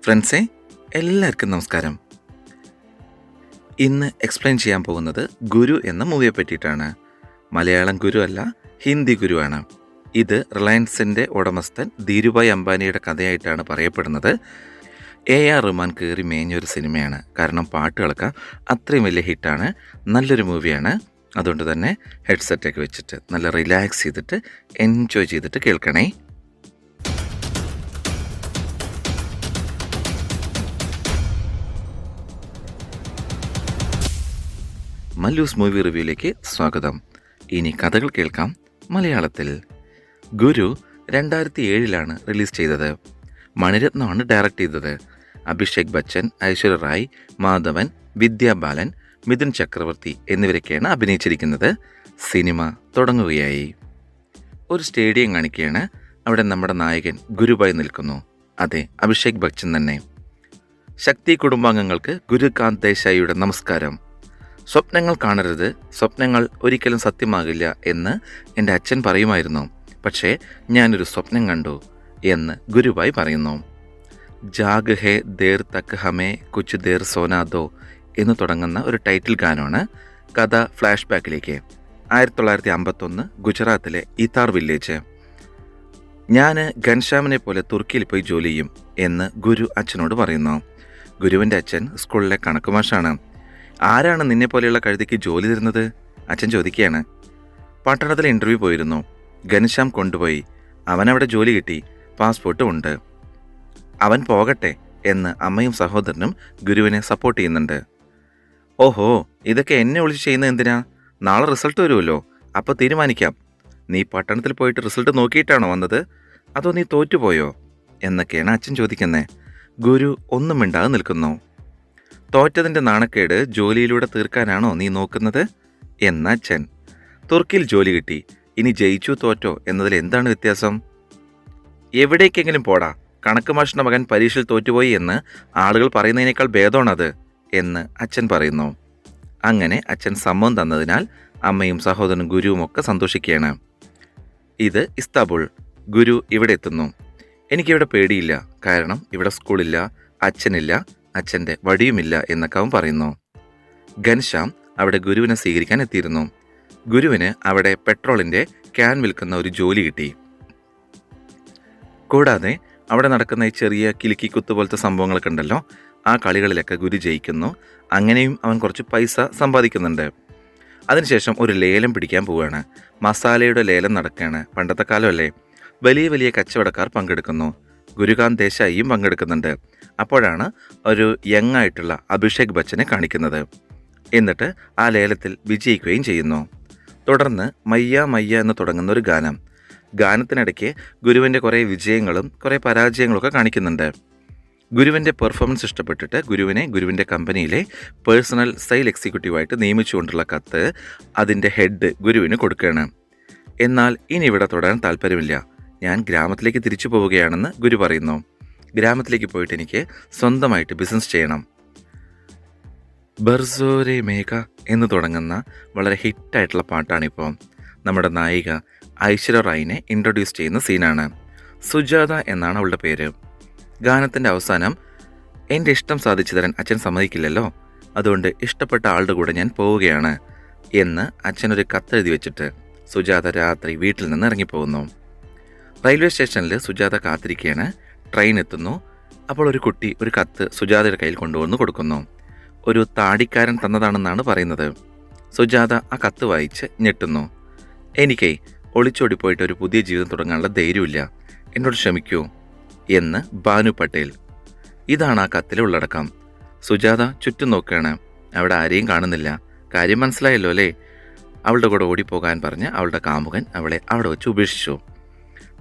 ഫ്രണ്ട്സേ, എല്ലാവർക്കും നമസ്കാരം. ഇന്ന് എക്സ്പ്ലെയിൻ ചെയ്യാൻ പോകുന്നത് ഗുരു എന്ന മൂവിയെ പറ്റിയിട്ടാണ്. മലയാളം ഗുരു അല്ല, ഹിന്ദി ഗുരുവാണ്. ഇത് റിലയൻസിൻ്റെ ഉടമസ്ഥൻ ധീരുഭായ് അംബാനിയുടെ കഥയായിട്ടാണ് പറയപ്പെടുന്നത്. AR റഹ്മാൻ കയറി മേഞ്ഞൊരു സിനിമയാണ്. കാരണം പാട്ടുകളൊക്കെ അത്രയും വലിയ ഹിറ്റാണ്. നല്ലൊരു മൂവിയാണ്. അതുകൊണ്ട് തന്നെ ഹെഡ്സെറ്റൊക്കെ വെച്ചിട്ട് നല്ല റിലാക്സ് ചെയ്തിട്ട് എൻജോയ് ചെയ്തിട്ട് കേൾക്കണേ. മല്ലൂസ് മൂവി റിവ്യൂയിലേക്ക് സ്വാഗതം. ഇനി കഥകൾ കേൾക്കാം മലയാളത്തിൽ. ഗുരു 2007 റിലീസ് ചെയ്തത്. മണിരത്നമാണ് ഡയറക്റ്റ് ചെയ്തത്. അഭിഷേക് ബച്ചൻ, ഐശ്വര്യ റായ്, മാധവൻ, വിദ്യാ ബാലൻ, മിഥുൻ ചക്രവർത്തി എന്നിവരൊക്കെയാണ് അഭിനയിച്ചിരിക്കുന്നത്. സിനിമ തുടങ്ങുകയായി. ഒരു സ്റ്റേഡിയം കാണിക്കുകയാണ്. അവിടെ നമ്മുടെ നായകൻ ഗുരുവായി നിൽക്കുന്നു. അതെ, അഭിഷേക് ബച്ചൻ തന്നെ. ശക്തി കുടുംബാംഗങ്ങൾക്ക് ഗുരുകാന്ത് ദേശായിയുടെ നമസ്കാരം. സ്വപ്നങ്ങൾ കാണരുത്, സ്വപ്നങ്ങൾ ഒരിക്കലും സത്യമാകില്ല എന്ന് എൻ്റെ അച്ഛൻ പറയുമായിരുന്നു. പക്ഷേ ഞാനൊരു സ്വപ്നം കണ്ടു എന്ന് ഗുരുവായി പറയുന്നു. ജാഗ് ഹേ ദേർ തക് ഹമേ കുച്ച് ദേർ സോനാദോ എന്ന് തുടങ്ങുന്ന ഒരു ടൈറ്റിൽ ഗാനമാണ്. കഥ ഫ്ലാഷ് ബാക്കിലേക്ക്. 1951 ഗുജറാത്തിലെ ഇതാർ വില്ലേജ്. ഞാൻ ഘൻശ്യാമിനെ പോലെ തുർക്കിയിൽ പോയി ജോലി ചെയ്യും എന്ന് ഗുരു അച്ഛനോട് പറയുന്നു. ഗുരുവിൻ്റെ അച്ഛൻ സ്കൂളിലെ കണക്ക് മാഷാണ്. ആരാണ് നിന്നെ പോലെയുള്ള കഴുതിക്ക് ജോലി തരുന്നത്? അച്ഛൻ ചോദിക്കുകയാണ്. പട്ടണത്തിൽ ഇൻ്റർവ്യൂ പോയിരുന്നു. ഘനശ്യാം കൊണ്ടുപോയി. അവനവിടെ ജോലി കിട്ടി, പാസ്പോർട്ടും ഉണ്ട്. അവൻ പോകട്ടെ എന്ന് അമ്മയും സഹോദരനും ഗുരുവിനെ സപ്പോർട്ട് ചെയ്യുന്നുണ്ട്. ഓഹോ, ഇതൊക്കെ എന്നെ വിളിച്ച് ചെയ്യുന്നത് എന്തിനാ? നാളെ റിസൾട്ട് വരുമല്ലോ, അപ്പോൾ തീരുമാനിക്കാം. നീ പട്ടണത്തിൽ പോയിട്ട് റിസൾട്ട് നോക്കിയിട്ടാണോ വന്നത്, അതോ നീ തോറ്റുപോയോ എന്നൊക്കെയാണ് അച്ഛൻ ചോദിക്കുന്നത്. ഗുരു ഒന്നും മിണ്ടാതെ നിൽക്കുന്നു. തോറ്റതിൻ്റെ നാണക്കേട് ജോലിയിലൂടെ തീർക്കാനാണോ നീ നോക്കുന്നത് എന്ന അച്ഛൻ. തുർക്കിയിൽ ജോലി കിട്ടി, ഇനി ജയിച്ചു തോറ്റോ എന്നതിൽ എന്താണ് വ്യത്യാസം? എവിടേക്കെങ്കിലും പോടാ, കണക്ക് മാഷിൻ്റെ മകൻ പരീക്ഷയിൽ തോറ്റുപോയി എന്ന് ആളുകൾ പറയുന്നതിനേക്കാൾ ഭേദമാണത് എന്ന് അച്ഛൻ പറയുന്നു. അങ്ങനെ അച്ഛൻ സമ്മതം തന്നതിനാൽ അമ്മയും സഹോദരനും ഗുരുവും ഒക്കെ സന്തോഷിക്കുകയാണ്. ഇത് ഇസ്താംബുൾ. ഗുരു ഇവിടെ എത്തുന്നു. എനിക്കിവിടെ പേടിയില്ല, കാരണം ഇവിടെ സ്കൂളില്ല, അച്ഛനില്ല, അച്ഛൻ്റെ വടിയുമില്ല എന്നൊക്കെ അവൻ പറയുന്നു. ഘൻശ്യാം അവിടെ ഗുരുവിനെ സ്വീകരിക്കാൻ എത്തിയിരുന്നു. ഗുരുവിന് അവിടെ പെട്രോളിൻ്റെ ക്യാൻ വിൽക്കുന്ന ഒരു ജോലി കിട്ടി. കൂടാതെ അവിടെ നടക്കുന്ന ഈ ചെറിയ കിലുക്കി കുത്ത് പോലത്തെ സംഭവങ്ങളൊക്കെ ഉണ്ടല്ലോ, ആ കളികളിലൊക്കെ ഗുരു ജയിക്കുന്നു. അങ്ങനെയും അവൻ കുറച്ച് പൈസ സമ്പാദിക്കുന്നുണ്ട്. അതിനുശേഷം ഒരു ലേലം പിടിക്കാൻ പോവുകയാണ്. മസാലയുടെ ലേലം നടക്കുകയാണ്. പണ്ടത്തെ കാലമല്ലേ, വലിയ വലിയ കച്ചവടക്കാർ പങ്കെടുക്കുന്നു. ഗുരുകാന്ത് ദേശായിയും പങ്കെടുക്കുന്നുണ്ട്. അപ്പോഴാണ് ഒരു യങ് ആയിട്ടുള്ള അഭിഷേക് ബച്ചനെ കാണിക്കുന്നത്. എന്നിട്ട് ആ ലേലത്തിൽ വിജയിക്കുകയും ചെയ്യുന്നു. തുടർന്ന് മയ്യ മയ്യ എന്ന് തുടങ്ങുന്ന ഒരു ഗാനം. ഗാനത്തിനിടയ്ക്ക് ഗുരുവിൻ്റെ കുറേ വിജയങ്ങളും കുറേ പരാജയങ്ങളൊക്കെ കാണിക്കുന്നുണ്ട്. ഗുരുവിൻ്റെ പെർഫോമൻസ് ഇഷ്ടപ്പെട്ടിട്ട് ഗുരുവിനെ ഗുരുവിൻ്റെ കമ്പനിയിലെ പേഴ്സണൽ സെയിൽ എക്സിക്യൂട്ടീവായിട്ട് നിയമിച്ചുകൊണ്ടുള്ള കത്ത് അതിൻ്റെ ഹെഡ് ഗുരുവിന് കൊടുക്കുകയാണ്. എന്നാൽ ഇനി ഇവിടെ തുടരാൻ താല്പര്യമില്ല, ഞാൻ ഗ്രാമത്തിലേക്ക് തിരിച്ചു പോവുകയാണെന്ന് ഗുരു പറയുന്നു. ഗ്രാമത്തിലേക്ക് പോയിട്ട് എനിക്ക് സ്വന്തമായിട്ട് ബിസിനസ് ചെയ്യണം. ബർസോരെ മേഘ എന്ന് തുടങ്ങുന്ന വളരെ ഹിറ്റായിട്ടുള്ള പാട്ടാണിപ്പോൾ. നമ്മുടെ നായിക ഐശ്വര്യ റായിനെ ഇൻട്രൊഡ്യൂസ് ചെയ്യുന്ന സീനാണ്. സുജാത എന്നാണ് അവളുടെ പേര്. ഗാനത്തിൻ്റെ അവസാനം, എൻ്റെ ഇഷ്ടം സാധിച്ചു തരാൻ അച്ഛൻ സമ്മതിക്കില്ലല്ലോ, അതുകൊണ്ട് ഇഷ്ടപ്പെട്ട ആളുടെ കൂടെ ഞാൻ പോവുകയാണ് എന്ന് അച്ഛനൊരു കത്തെഴുതി വെച്ചിട്ട് സുജാത രാത്രി വീട്ടിൽ നിന്ന് ഇറങ്ങിപ്പോകുന്നു. റെയിൽവേ സ്റ്റേഷനിൽ സുജാത കാത്തിരിക്കുകയാണ്. ട്രെയിൻ എത്തുന്നു. അപ്പോൾ ഒരു കുട്ടി ഒരു കത്ത് സുജാതയുടെ കയ്യിൽ കൊണ്ടുവന്ന് കൊടുക്കുന്നു. ഒരു താടിക്കാരൻ തന്നതാണെന്നാണ് പറയുന്നത്. സുജാത ആ കത്ത് വായിച്ച് ഞെട്ടുന്നു. എനിക്കേ ഒളിച്ചോടിപ്പോയിട്ട് ഒരു പുതിയ ജീവിതം തുടങ്ങാനുള്ള ധൈര്യമില്ല, എന്നോട് ക്ഷമിക്കൂ എന്ന് ഭാനു പട്ടേൽ. ഇതാണ് ആ കത്തിലെ ഉള്ളടക്കം. സുജാത ചുറ്റും നോക്കുകയാണ്. അവിടെ ആരെയും കാണുന്നില്ല. കാര്യം മനസ്സിലായല്ലോ അല്ലേ? അവളുടെ കൂടെ ഓടിപ്പോകാൻ പറഞ്ഞ് അവളുടെ കാമുകൻ അവളെ അവിടെ വെച്ച് ഉപേക്ഷിച്ചു.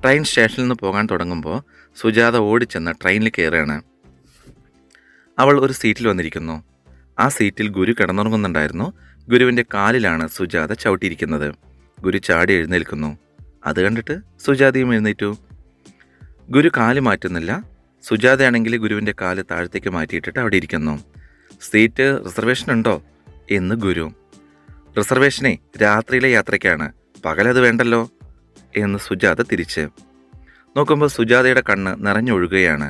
ട്രെയിൻ സ്റ്റേഷനിൽ നിന്ന് പോകാൻ തുടങ്ങുമ്പോൾ സുജാത ഓടിച്ചെന്ന് ട്രെയിനിൽ കയറുകയാണ്. അവൾ ഒരു സീറ്റിൽ വന്നിരിക്കുന്നു. ആ സീറ്റിൽ ഗുരു കിടന്നുറങ്ങുന്നുണ്ടായിരുന്നു. ഗുരുവിൻ്റെ കാലിലാണ് സുജാത ചവിട്ടിയിരിക്കുന്നത്. ഗുരു ചാടി എഴുന്നേൽക്കുന്നു. അത് കണ്ടിട്ട് സുജാതയും എഴുന്നേറ്റു. ഗുരു കാല് മാറ്റുന്നില്ല. സുജാതയാണെങ്കിൽ ഗുരുവിൻ്റെ കാല് താഴത്തേക്ക് മാറ്റിയിട്ടിട്ട് അവിടെ ഇരിക്കുന്നു. സീറ്റ് റിസർവേഷൻ ഉണ്ടോ എന്ന് ഗുരു. റിസർവേഷനെ രാത്രിയിലെ യാത്രയ്ക്കാണ്, പകലത് വേണ്ടല്ലോ എന്ന് സുജാത തിരിച്ച് നോക്കുമ്പോൾ സുജാതയുടെ കണ്ണ് നിറഞ്ഞൊഴുകുകയാണ്.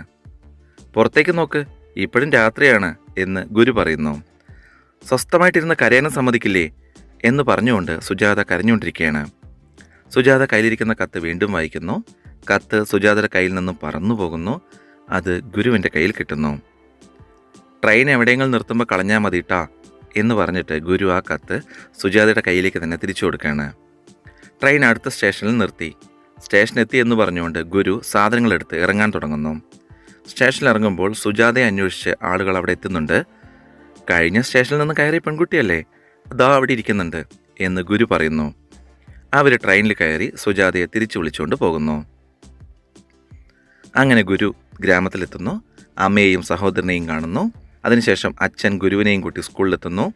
പുറത്തേക്ക് നോക്ക്, ഇപ്പോഴും രാത്രിയാണ് എന്ന് ഗുരു പറയുന്നു. സ്വസ്ഥമായിട്ടിരുന്ന് കരയാനും സമ്മതിക്കില്ലേ എന്ന് പറഞ്ഞുകൊണ്ട് സുജാത കരഞ്ഞുകൊണ്ടിരിക്കുകയാണ്. സുജാത കയ്യിലിരിക്കുന്ന കത്ത് വീണ്ടും വായിക്കുന്നു. കത്ത് സുജാതയുടെ കയ്യിൽ നിന്നും പറന്നു പോകുന്നു. അത് ഗുരുവിൻ്റെ കയ്യിൽ കിട്ടുന്നു. ട്രെയിൻ എവിടെയെങ്കിലും നിർത്തുമ്പോൾ കളഞ്ഞാൽ മതിട്ടാ എന്ന് പറഞ്ഞിട്ട് ഗുരു ആ കത്ത് സുജാതയുടെ കയ്യിലേക്ക് തന്നെ തിരിച്ചു കൊടുക്കുകയാണ്. ട്രെയിൻ അടുത്ത സ്റ്റേഷനിൽ നിർത്തി. സ്റ്റേഷനെത്തി എന്ന് പറഞ്ഞുകൊണ്ട് ഗുരു സാധനങ്ങളെടുത്ത് ഇറങ്ങാൻ തുടങ്ങുന്നു. സ്റ്റേഷനിൽ ഇറങ്ങുമ്പോൾ സുജാതയെ അന്വേഷിച്ച് ആളുകൾ അവിടെ എത്തുന്നുണ്ട്. കഴിഞ്ഞ സ്റ്റേഷനിൽ നിന്ന് കയറിയ പെൺകുട്ടിയല്ലേ, അതാ അവിടെ ഇരിക്കുന്നുണ്ട് എന്ന് ഗുരു പറയുന്നു. അവർ ട്രെയിനിൽ കയറി സുജാതയെ തിരിച്ചു വിളിച്ചുകൊണ്ട് പോകുന്നു. അങ്ങനെ ഗുരു ഗ്രാമത്തിലെത്തുന്നു. അമ്മയെയും സഹോദരനെയും കാണുന്നു. അതിനുശേഷം അച്ഛൻ ഗുരുവിനെയും കൂട്ടി സ്കൂളിലെത്തുന്നു.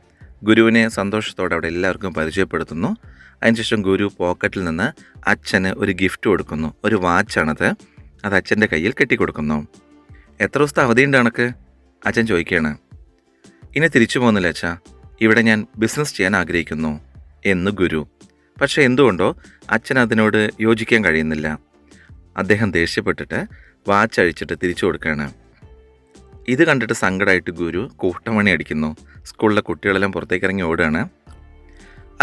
ഗുരുവിനെ സന്തോഷത്തോടെ അവിടെ എല്ലാവർക്കും പരിചയപ്പെടുത്തുന്നു. അതിനുശേഷം ഗുരു പോക്കറ്റിൽ നിന്ന് അച്ഛന് ഒരു ഗിഫ്റ്റ് കൊടുക്കുന്നു. ഒരു വാച്ചാണത്. അത് അച്ഛൻ്റെ കയ്യിൽ കെട്ടിക്കൊടുക്കുന്നു. എത്ര ദിവസത്തെ അവധിയുണ്ട് കണക്ക് അച്ഛൻ ചോദിക്കുകയാണ്. ഇനി തിരിച്ചു പോകുന്നില്ല അച്ഛാ, ഇവിടെ ഞാൻ ബിസിനസ് ചെയ്യാൻ ആഗ്രഹിക്കുന്നു എന്ന് ഗുരു. പക്ഷേ എന്തുകൊണ്ടോ അച്ഛൻ അതിനോട് യോജിക്കാൻ കഴിയുന്നില്ല. അദ്ദേഹം ദേഷ്യപ്പെട്ടിട്ട് വാച്ച് അഴിച്ചിട്ട് തിരിച്ചു കൊടുക്കുകയാണ്. ഇത് കണ്ടിട്ട് സങ്കടമായിട്ട് ഗുരു കൂട്ടമണി അടിക്കുന്നു. സ്കൂളിലെ കുട്ടികളെല്ലാം പുറത്തേക്ക് ഇറങ്ങി ഓടുകയാണ്.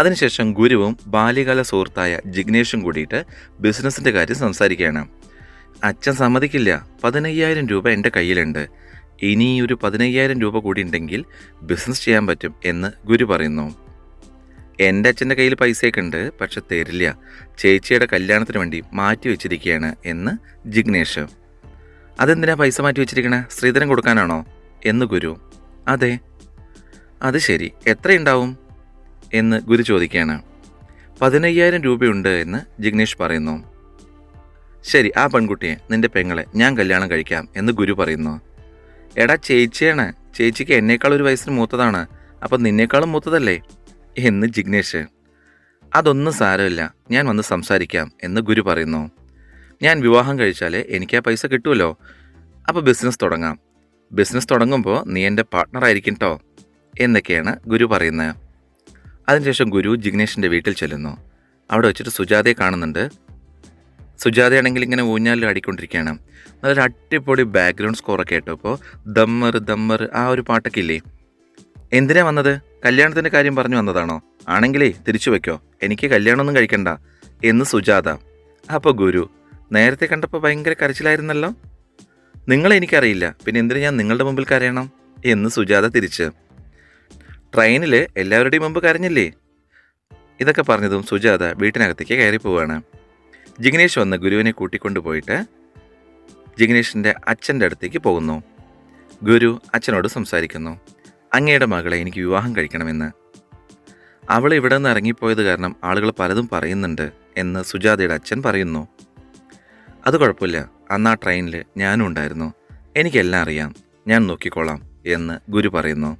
അതിനുശേഷം ഗുരുവും ബാല്യകാല സുഹൃത്തായ ജിഗ്നേഷും കൂടിയിട്ട് ബിസിനസ്സിൻ്റെ കാര്യം സംസാരിക്കുകയാണ്. അച്ഛൻ സമ്മതിക്കില്ല, 15,000 രൂപ എൻ്റെ കയ്യിലുണ്ട്, ഇനി ഒരു 15,000 രൂപ കൂടി ഉണ്ടെങ്കിൽ ബിസിനസ് ചെയ്യാൻ പറ്റും എന്ന് ഗുരു പറയുന്നു. എൻ്റെ അച്ഛൻ്റെ കയ്യിൽ പൈസയൊക്കെ ഉണ്ട്, പക്ഷെ തരില്ല, ചേച്ചിയുടെ കല്യാണത്തിന് വേണ്ടി മാറ്റി വെച്ചിരിക്കുകയാണ് എന്ന് ജിഗ്നേഷ്. അതെന്തിനാ പൈസ മാറ്റി വെച്ചിരിക്കണേ, സ്ത്രീധനം കൊടുക്കാനാണോ എന്ന് ഗുരു. അതെ. അത് ശരി, എത്രയുണ്ടാവും എന്ന് ഗുരു ചോദിക്കുകയാണ്. 15,000 രൂപയുണ്ട് എന്ന് ജിഗ്നേഷ് പറയുന്നു. ശരി, ആ പെൺകുട്ടിയെ, നിൻ്റെ പെങ്ങളെ ഞാൻ കല്യാണം കഴിക്കാം എന്ന് ഗുരു പറയുന്നു. എടാ ചേച്ചിയാണ്, ചേച്ചിക്ക് എന്നേക്കാൾ ഒരു വയസ്സിന് മൂത്തതാണ്, അപ്പം നിന്നേക്കാളും മൂത്തതല്ലേ എന്ന് ജിഗ്നേഷ്. അതൊന്നും സാരമില്ല, ഞാൻ വന്ന് സംസാരിക്കാം എന്ന് ഗുരു പറയുന്നു. ഞാൻ വിവാഹം കഴിച്ചാലേ എനിക്ക് ആ പൈസ കിട്ടുമല്ലോ, അപ്പോൾ ബിസിനസ് തുടങ്ങാം. ബിസിനസ് തുടങ്ങുമ്പോൾ നീ എൻ്റെ പാർട്ട്ണറായിരിക്കും കേട്ടോ എന്നൊക്കെയാണ് ഗുരു പറയുന്നത്. അതിനുശേഷം ഗുരു ജിഗ്നേഷിൻ്റെ വീട്ടിൽ ചെല്ലുന്നു. അവിടെ വെച്ചിട്ട് സുജാതയെ കാണുന്നുണ്ട്. സുജാതയാണെങ്കിൽ ഇങ്ങനെ ഊഞ്ഞാലിൽ ആടിക്കൊണ്ടിരിക്കുകയാണ്. നല്ലൊരു അടിപൊളി ബാക്ക്ഗ്രൗണ്ട് സ്കോറൊക്കെ കേട്ടപ്പോൾ ദമ്മർ ദമ്മർ ആ ഒരു പാട്ടൊക്കെ ഇല്ലേ. എന്തിനാ വന്നത്, കല്യാണത്തിൻ്റെ കാര്യം പറഞ്ഞു വന്നതാണോ? ആണെങ്കിലേ തിരിച്ചു വയ്ക്കോ, എനിക്ക് കല്യാണമൊന്നും കഴിക്കണ്ട എന്ന് സുജാത. അപ്പോൾ ഗുരു, നേരത്തെ കണ്ടപ്പോൾ ഭയങ്കര കരച്ചിലായിരുന്നല്ലോ, നിങ്ങളെ എനിക്കറിയില്ല, പിന്നെ എന്തിനു ഞാൻ നിങ്ങളുടെ മുമ്പിൽ കരയണം എന്ന് സുജാത തിരിച്ച്. ട്രെയിനിൽ എല്ലാവരുടെയും മുമ്പ് കരഞ്ഞില്ലേ. ഇതൊക്കെ പറഞ്ഞതും സുജാത വീട്ടിനകത്തേക്ക് കയറി പോവുകയാണ്. ജിഗ്നേഷ് വന്ന് ഗുരുവിനെ കൂട്ടിക്കൊണ്ടു പോയിട്ട് ജിഗ്നേഷിൻ്റെ അച്ഛൻ്റെ അടുത്തേക്ക് പോകുന്നു. ഗുരു അച്ഛനോട് സംസാരിക്കുന്നു. അങ്ങയുടെ മകളെ എനിക്ക് വിവാഹം കഴിക്കണമെന്ന്. അവൾ ഇവിടെ നിന്ന് ഇറങ്ങിപ്പോയത് കാരണം ആളുകൾ പലതും പറയുന്നുണ്ട് എന്ന് സുജാതയുടെ അച്ഛൻ പറയുന്നു. അത് കുഴപ്പമില്ല, അന്ന് ആ ട്രെയിനിൽ ഞാനും ഉണ്ടായിരുന്നു, എനിക്കെല്ലാം അറിയാം, ഞാൻ നോക്കിക്കോളാം എന്ന് ഗുരു പറയുന്നു.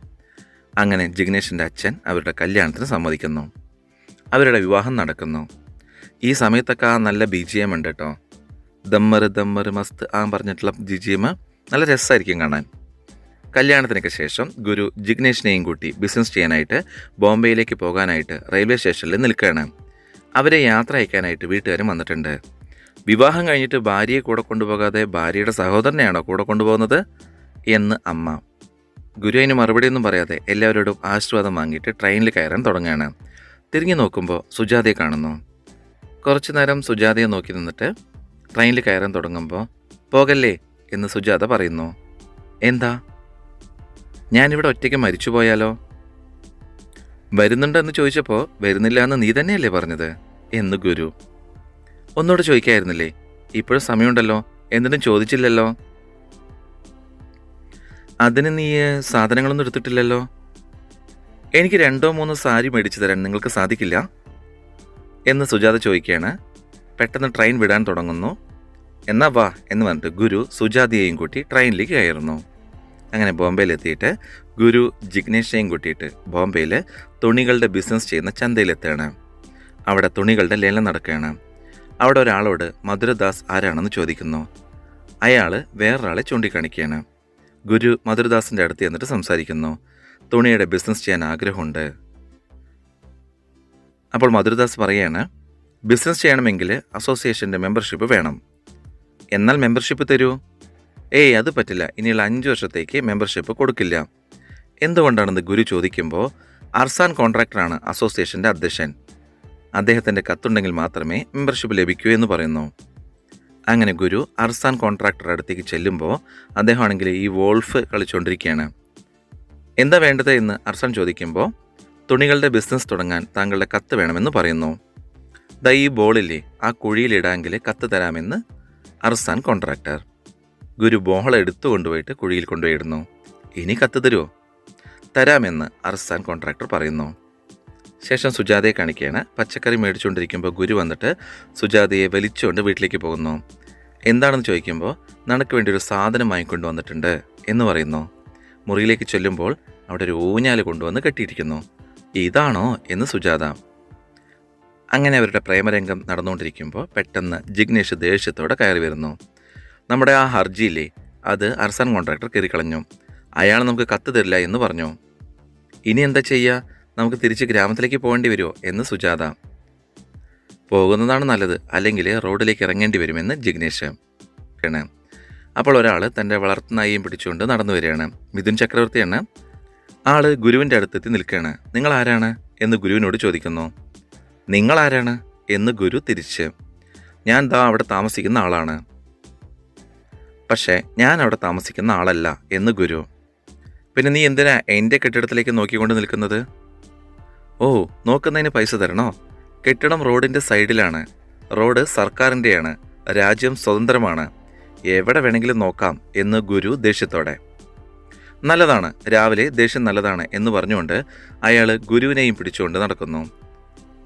അങ്ങനെ ജിഗ്നേഷിൻ്റെ അച്ഛൻ അവരുടെ കല്യാണത്തിന് സമ്മതിക്കുന്നു. അവരുടെ വിവാഹം നടക്കുന്നു. ഈ സമയത്തൊക്കെ ആ നല്ല BGM ഉണ്ട് കേട്ടോ. ദമ്മർ ദമ്മർ മസ്ത് ആ പറഞ്ഞിട്ടുള്ള BGM നല്ല രസമായിരിക്കും കാണാൻ. കല്യാണത്തിനൊക്കെ ശേഷം ഗുരു ജിഗ്നേഷിനെയും കൂട്ടി ബിസിനസ് ചെയ്യാനായിട്ട് ബോംബെയിലേക്ക് പോകാനായിട്ട് റെയിൽവേ സ്റ്റേഷനിൽ നിൽക്കുകയാണ്. അവരെ യാത്ര അയക്കാനായിട്ട് വീട്ടുകാരും വന്നിട്ടുണ്ട്. വിവാഹം കഴിഞ്ഞിട്ട് ഭാര്യയെ കൂടെ കൊണ്ടുപോകാതെ ഭാര്യയുടെ സഹോദരനെയാണോ കൂടെ കൊണ്ടുപോകുന്നത് എന്ന് അമ്മ. ഗുരു അതിന് മറുപടിയൊന്നും പറയാതെ എല്ലാവരോടും ആശീർവാദം വാങ്ങിയിട്ട് ട്രെയിനിൽ കയറാൻ തുടങ്ങുകയാണ്. തിരിഞ്ഞു നോക്കുമ്പോൾ സുജാതയെ കാണുന്നു. കുറച്ചു നേരം സുജാതയെ നോക്കി നിന്നിട്ട് ട്രെയിനിൽ കയറാൻ തുടങ്ങുമ്പോൾ പോകല്ലേ എന്ന് സുജാത പറയുന്നു. എന്താ, ഞാനിവിടെ ഒറ്റയ്ക്ക് മരിച്ചു പോയാലോ? വരുന്നുണ്ടെന്ന് ചോദിച്ചപ്പോൾ വരുന്നില്ല എന്ന് നീ തന്നെയല്ലേ പറഞ്ഞത് എന്ന് ഗുരു. ഒന്നുകൂടെ ചോദിക്കായിരുന്നില്ലേ, ഇപ്പോഴും സമയമുണ്ടല്ലോ, എന്നിട്ടും ചോദിച്ചില്ലല്ലോ. അതിന് നീ സാധനങ്ങളൊന്നും എടുത്തിട്ടില്ലല്ലോ. എനിക്ക് 2-3 സാരി മേടിച്ചു തരാൻ നിങ്ങൾക്ക് സാധിക്കില്ല എന്ന് സുജാത ചോദിക്കുകയാണ്. പെട്ടെന്ന് ട്രെയിൻ വിടാൻ തുടങ്ങുന്നു. എന്നാ വാ എന്ന് പറഞ്ഞിട്ട് ഗുരു സുജാതയെയും കൂട്ടി ട്രെയിനിലേക്ക് കയറുന്നു. അങ്ങനെ ബോംബെയിലെത്തിയിട്ട് ഗുരു ജിഗ്നേഷിനെയും കൂട്ടിയിട്ട് ബോംബെയിൽ തുണികളുടെ ബിസിനസ് ചെയ്യുന്ന ചന്തയിലെത്തുകയാണ്. അവിടെ തുണികളുടെ ലേലം നടക്കുകയാണ്. അവിടെ ഒരാളോട് മധുരദാസ് ആരാണെന്ന് ചോദിക്കുന്നു. അയാൾ വേറൊരാളെ ചൂണ്ടിക്കാണിക്കുകയാണ്. ഗുരു മധുരദാസിൻ്റെ അടുത്ത് ചെന്നിട്ട് സംസാരിക്കുന്നു. തുണിയുടെ ബിസിനസ് ചെയ്യാൻ ആഗ്രഹമുണ്ട്. അപ്പോൾ മധുരദാസ് പറയാണ്, ബിസിനസ് ചെയ്യണമെങ്കിൽ അസോസിയേഷൻ്റെ മെമ്പർഷിപ്പ് വേണം. എന്നാൽ മെമ്പർഷിപ്പ് തരൂ. ഏയ് അത് പറ്റില്ല, ഇനിയുള്ള 5 വർഷത്തേക്ക് മെമ്പർഷിപ്പ് കൊടുക്കില്ല. എന്തുകൊണ്ടാണെന്ന് ഗുരു ചോദിക്കുമ്പോൾ അർസാൻ കോൺട്രാക്ടറാണ് അസോസിയേഷൻ്റെ അധ്യക്ഷൻ. അദ്ദേഹത്തിൻ്റെ കത്തുണ്ടെങ്കിൽ മാത്രമേ മെമ്പർഷിപ്പ് ലഭിക്കൂ എന്ന് പറയുന്നു. അങ്ങനെ ഗുരു അർസാൻ കോൺട്രാക്ടറുടെ അടുത്തേക്ക് ചെല്ലുമ്പോൾ അദ്ദേഹമാണെങ്കിൽ ഈ വോൾഫ് കളിച്ചുകൊണ്ടിരിക്കുകയാണ്. എന്താ വേണ്ടത് എന്ന് അർസാൻ ചോദിക്കുമ്പോൾ തുണികളുടെ ബിസിനസ് തുടങ്ങാൻ താങ്കളുടെ കത്ത് വേണമെന്ന് പറയുന്നു. ദാ ഈ ബോളില്ലേ, ആ കുഴിയിലിടാമെങ്കിൽ കത്ത് തരാമെന്ന് അർസാൻ കോൺട്രാക്ടർ. ഗുരു ബോൾ എടുത്തു കൊണ്ടുപോയിട്ട് കുഴിയിൽ കൊണ്ടുപോയിടുന്നു. ഇനി കത്ത് തരുമോ? തരാമെന്ന് അർസാൻ കോൺട്രാക്ടർ പറയുന്നു. ശേഷം സുജാതയെ കാണിക്കുകയാണ്. പച്ചക്കറി മേടിച്ചുകൊണ്ടിരിക്കുമ്പോൾ ഗുരു വന്നിട്ട് സുജാതയെ വലിച്ചുകൊണ്ട് വീട്ടിലേക്ക് പോകുന്നു. എന്താണെന്ന് ചോദിക്കുമ്പോൾ നിനക്ക് വേണ്ടി ഒരു സാധനം വാങ്ങിക്കൊണ്ട് വന്നിട്ടുണ്ട് എന്ന് പറയുന്നു. മുറിയിലേക്ക് ചെല്ലുമ്പോൾ അവിടെ ഒരു ഊഞ്ഞാല് കൊണ്ടുവന്ന് കെട്ടിയിരിക്കുന്നു. ഇതാണോ എന്ന് സുജാത. അങ്ങനെ അവരുടെ പ്രേമരംഗം നടന്നുകൊണ്ടിരിക്കുമ്പോൾ പെട്ടെന്ന് ജിഗ്നേഷ് ദേഷ്യത്തോടെ കയറി വരുന്നു. നമ്മുടെ ആ ഹർജിയില്ലേ, അത് അർസാൻ കോൺട്രാക്ടർ കയറിക്കളഞ്ഞു. അയാൾ നമുക്ക് കത്ത് തരില്ല എന്ന് പറഞ്ഞു. ഇനി എന്താ ചെയ്യുക? നമുക്ക് തിരിച്ച് ഗ്രാമത്തിലേക്ക് പോകേണ്ടി വരുമോ എന്ന് സുജാത. പോകുന്നതാണ് നല്ലത്, അല്ലെങ്കിൽ റോഡിലേക്ക് ഇറങ്ങേണ്ടി വരുമെന്ന് ജിഗ്നേഷ്. അപ്പോൾ ഒരാൾ തൻ്റെ വളർത്തുനായിയും പിടിച്ചുകൊണ്ട് നടന്നു വരികയാണ്. മിഥുൻ ചക്രവർത്തിയാണ്. ആള് ഗുരുവിൻ്റെ അടുത്തെത്തി നിൽക്കുകയാണ്. നിങ്ങൾ ആരാണ് എന്ന് ഗുരുവിനോട് ചോദിക്കുന്നു. നിങ്ങളാരാണ് എന്ന് ഗുരു തിരിച്ച്. ഞാൻ ദാ അവിടെ താമസിക്കുന്ന ആളാണ്. പക്ഷേ ഞാൻ അവിടെ താമസിക്കുന്ന ആളല്ല എന്ന് ഗുരു. പിന്നെ നീ എന്തിനാ എൻ്റെ കെട്ടിടത്തിലേക്ക് നോക്കിക്കൊണ്ട് നിൽക്കുന്നത്? ഓ, നോക്കുന്നതിന് പൈസ തരണോ? കെട്ടിടം റോഡിൻ്റെ സൈഡിലാണ്. റോഡ് സർക്കാരിൻ്റെയാണ്. രാജ്യം സ്വതന്ത്രമാണ്. എവിടെ വേണമെങ്കിലും നോക്കാം എന്ന് ഗുരു ദേഷ്യത്തോടെ. നല്ലതാണ്, രാവിലെ ദേഷ്യം നല്ലതാണ് എന്ന് പറഞ്ഞുകൊണ്ട് അയാൾ ഗുരുവിനെയും പിടിച്ചുകൊണ്ട് നടക്കുന്നു.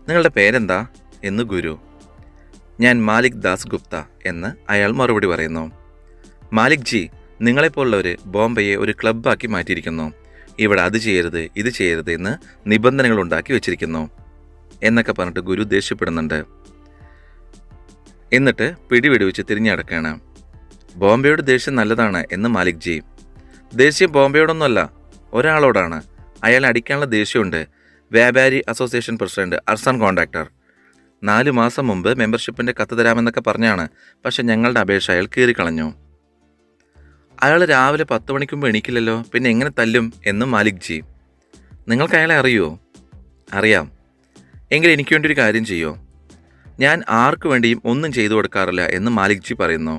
നിങ്ങളുടെ പേരെന്താ എന്ന് ഗുരു. ഞാൻ മാലിക് ദാസ് ഗുപ്ത എന്ന് അയാൾ മറുപടി പറയുന്നു. മാലിക് ജി, നിങ്ങളെപ്പോലുള്ളവർ ബോംബെയെ ഒരു ക്ലബ്ബാക്കി മാറ്റിയിരിക്കുന്നു. ഇവിടെ അത് ചെയ്യരുത് ഇത് ചെയ്യരുത് എന്ന് നിബന്ധനകൾ ഉണ്ടാക്കി വെച്ചിരിക്കുന്നു എന്നൊക്കെ പറഞ്ഞിട്ട് ഗുരു ദേഷ്യപ്പെടുന്നുണ്ട്. എന്നിട്ട് പിടിവെടിവെച്ച് തിരിഞ്ഞടക്കുകയാണ്. ബോംബെയോട് ദേഷ്യം നല്ലതാണ് എന്ന് മാലിക് ജി. ദേഷ്യം ബോംബെയോടൊന്നുമല്ല, ഒരാളോടാണ്. അയാളെ അടിക്കാനുള്ള ദേഷ്യമുണ്ട്. വ്യാപാരി അസോസിയേഷൻ പ്രസിഡന്റ് അർസാൻ കോൺട്രാക്ടർ. 4 മാസം മുമ്പ് മെമ്പർഷിപ്പിൻ്റെ കത്ത് തരാമെന്നൊക്കെ പറഞ്ഞാണ്. പക്ഷെ ഞങ്ങളുടെ അപേക്ഷ അയാൾ കീറിക്കളഞ്ഞു. അയാൾ രാവിലെ 10 മണിക്ക് മുമ്പ് എണീക്കില്ലല്ലോ, പിന്നെ എങ്ങനെ തല്ലും എന്ന് മാലിക് ജി. നിങ്ങൾക്ക് അയാളെ അറിയുമോ? അറിയാം. എങ്കിൽ എനിക്ക് വേണ്ടി ഒരു കാര്യം ചെയ്യുമോ? ഞാൻ ആർക്കു വേണ്ടിയും ഒന്നും ചെയ്തു കൊടുക്കാറില്ല എന്ന് മാലിക് ജി പറയുന്നു.